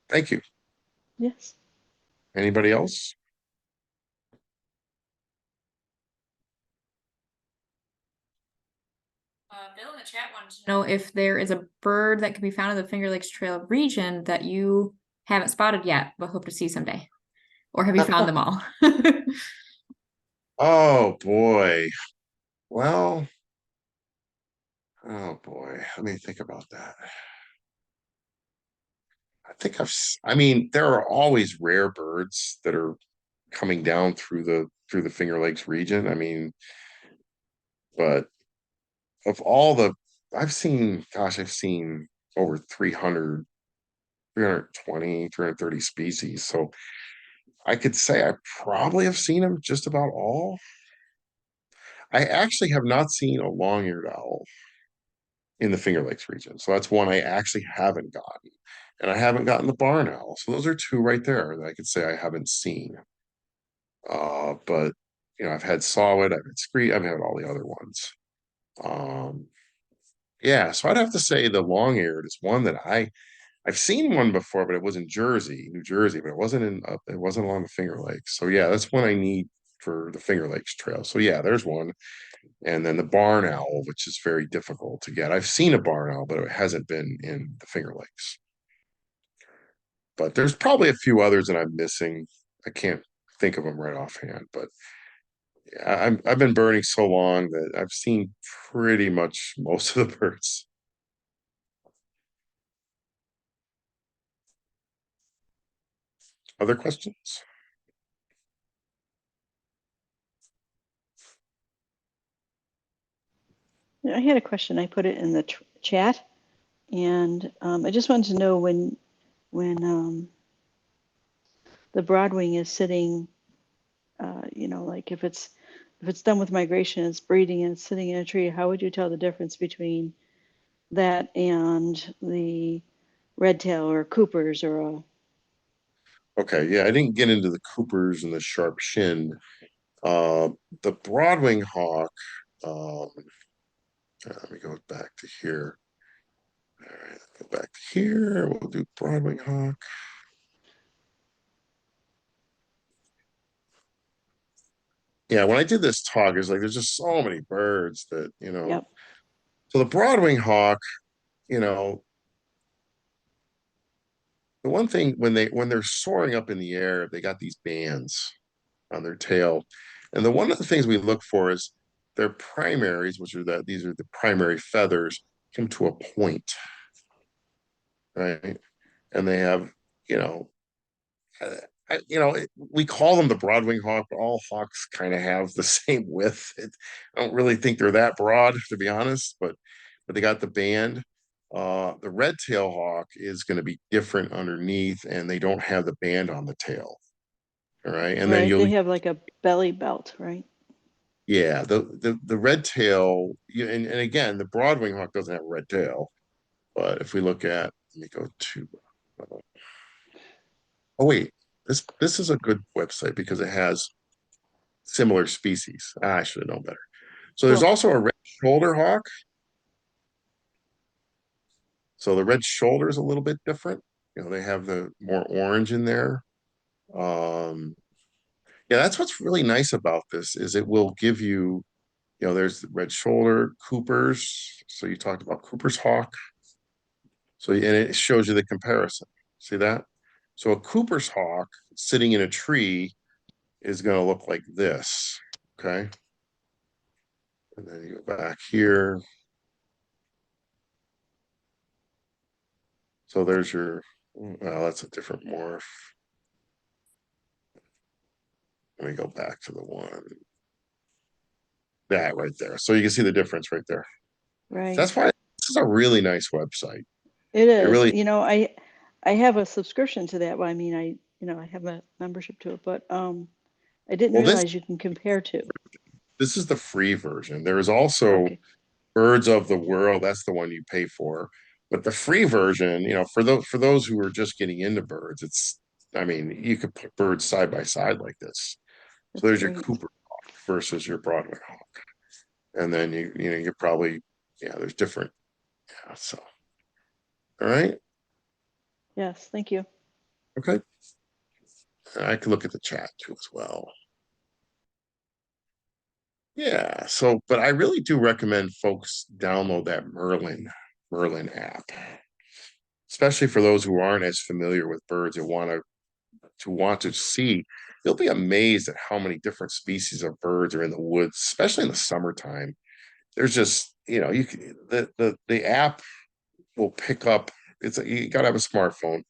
thank you. Yes. Anybody else? Bill in the chat wanted to know if there is a bird that can be found in the Finger Lakes Trail region that you haven't spotted yet, but hope to see someday. Or have you found them all? Oh boy. Well, oh boy. Let me think about that. I mean, there are always rare birds that are coming down through the Finger Lakes region. I mean, but of all the I've seen over 300, 320, 330 species. So I could say I probably have seen them just about all. I actually have not seen a long-eared owl in the Finger Lakes region. So that's one I actually haven't gotten. And I haven't gotten the barn owl. So those are two right there that I could say I haven't seen. But I've had saw-whet, I've had screech, I've had all the other ones. Um, yeah, so I'd have to say the long-eared is one that I've seen one before, but it was in New Jersey, but it wasn't along the Finger Lakes. So yeah, that's one I need for the Finger Lakes Trail. So yeah, there's one. And then the barn owl, which is very difficult to get. I've seen a barn owl, but it hasn't been in the Finger Lakes. But there's probably a few others that I'm missing. I can't think of them right offhand, but yeah, I've been birding so long that I've seen pretty much most of the birds. Other questions? I had a question. I put it in the chat, and I just wanted to know when the broadwing is sitting, like if it's done with migration, it's breeding and it's sitting in a tree. How would you tell the difference between that and the red tail or Cooper's or a? Okay, yeah, I didn't get into the Coopers and the sharp shin. Uh, the Broadwing hawk, let me go back to here. All right, go back to here. We'll do Broadwing hawk. Yeah, when I did this talk, it's like there's just so many birds that, Yep. So the Broadwing hawk, you know, the one thing when they're soaring up in the air, they got these bands on their tail. And one of the things we look for is their primaries, these are the primary feathers, come to a point, right? And they have, you know, we call them the Broadwing hawk, but all hawks kind of have the same width. I don't really think they're that broad, to be honest, but they got the band. The red tail hawk is going to be different underneath, and they don't have the band on the tail. All right, and then Right. They have like a belly belt, right? yeah, the red tail, and again, the Broadwing hawk doesn't have a red tail, but if we look at, let me go to, oh wait, this is a good website because it has similar species. I should have known better. So there's Cool. also a red shoulder hawk. So the red shoulder is a little bit different. They have the more orange in there. Um, yeah, that's what's really nice about this is it will give you, there's the red shoulder, Cooper's. So you talked about Cooper's hawk. So, and it shows you the comparison. See that? So a Cooper's hawk sitting in a tree is going to look like this. Okay. And then you go back here. So there's your, well, that's a different morph. Let me go back to the one. That right there. So you can see the difference right there. Right. That's why this is a really nice website. It is. really- You know, I have a subscription to that. Well, I mean, I have a membership to it, but I didn't Well, realize you can compare to. this is the free version. There is also Okay. Birds of the World. That's the one you pay for. But the free version, for those who are just getting into birds, I mean, you could put birds side by side like this. So That's there's your great. Cooper hawk versus your Broadway hawk. And then you're probably, there's different. Yeah, so all right. Yes, thank you. Okay. I can look at the chat too as well. Yeah, so but I really do recommend folks download that Merlin app, especially for those who aren't as familiar with birds and want to see. You'll be amazed at how many different species of birds are in the woods, especially in the summertime. There's just, you can, the app will pick up, you gotta have a smartphone.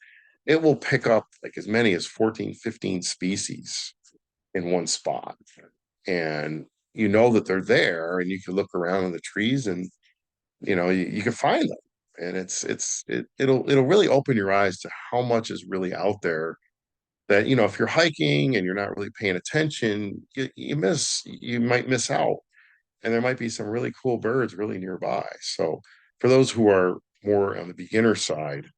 It will pick up like as many as 14, 15 species in one spot. And you know that they're there, and you can look around in the trees, and you can find them. And it'll really open your eyes to how much is really out there that, if you're hiking and you're not really paying attention, you might miss out. And there might be some really cool birds really nearby. So for those who are more on the beginner side,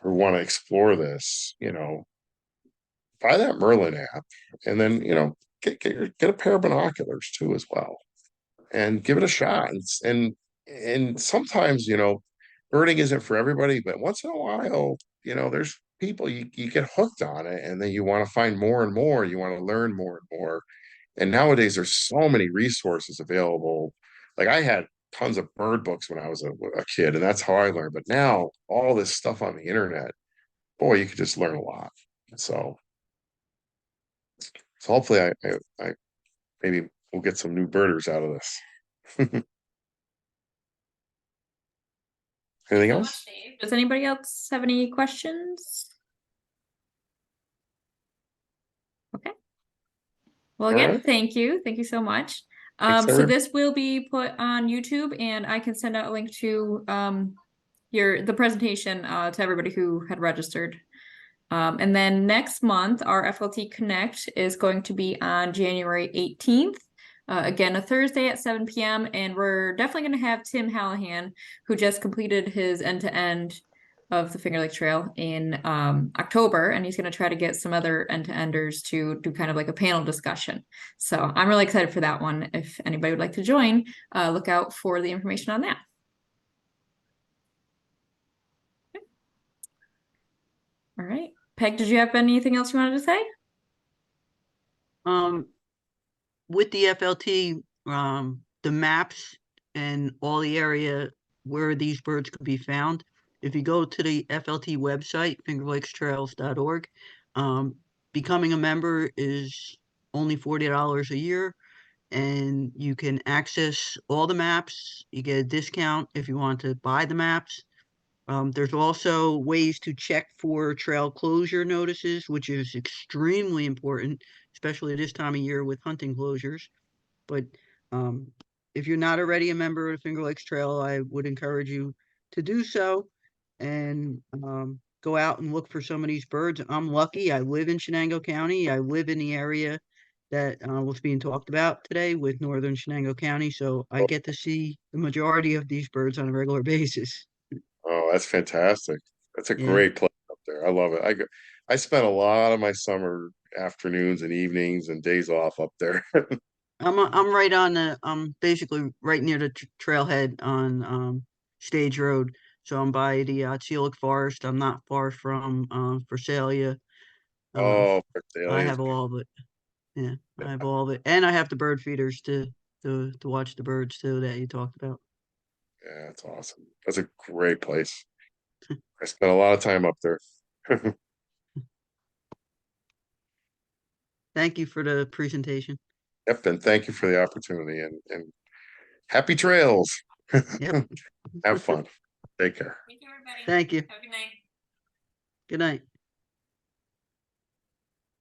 who want to explore this, buy that Merlin app, and then get a pair of binoculars too as well, and give it a shot. And sometimes birding isn't for everybody, but once in a while, there's people you get hooked on it, and then you want to find more and more. You want to learn more and more. And nowadays, there's so many resources available. Like I had tons of bird books when I was a kid, and that's how I learned. But now all this stuff on the internet, boy, you could just learn a lot. So hopefully I maybe we'll get some new birders out of this. Anything So else? much, Dave. Does anybody else have any questions? Okay. Well, again, right. thank you. Thank you so much. Thanks, So everyone. this will be put on YouTube, and I can send out a link to the presentation to everybody who had registered. And then next month, our FLT Connect is going to be on January 18th. Again, a Thursday at 7 p.m. And we're definitely going to have Tim Hallahan, who just completed his end-to-end of the Finger Lake Trail in October. And he's going to try to get some other end-to-enders to do kind of like a panel discussion. So I'm really excited for that one. If anybody would like to join, look out for the information on that. Okay. All right. Peg, did you have anything else you wanted to say? With the FLT, the maps and all the area where these birds could be found, if you go to the FLT website, fingerlakestrails.org, becoming a member is only $40 a year, and you can access all the maps. You get a discount if you want to buy the maps. There's also ways to check for trail closure notices, which is extremely important, especially this time of year with hunting closures. But if you're not already a member of Finger Lakes Trail, I would encourage you to do so and go out and look for some of these birds. I'm lucky. I live in Shenango County. I live in the area that was being talked about today with northern Shenango County. So I get to see the majority of these birds on a regular basis. Oh, that's fantastic. That's a Yeah. great place up there. I love it. I spent a lot of my summer afternoons and evenings and days off up there. I'm right on the basically right near the trailhead on Stage Road. So I'm by the Tseluk Forest. I'm not far from Versailles. Oh, I Berzelius. have all of it. Yeah, I have all of it, and I have the bird feeders to watch the birds too that you talked about. Yeah, that's awesome. That's a great place. I spent a lot of time up there. Thank you for the presentation. Yep, and thank you for the opportunity, and happy trails. Yep. Have fun. Take care. Thank you, everybody. Thank you. Have a good night. Good night.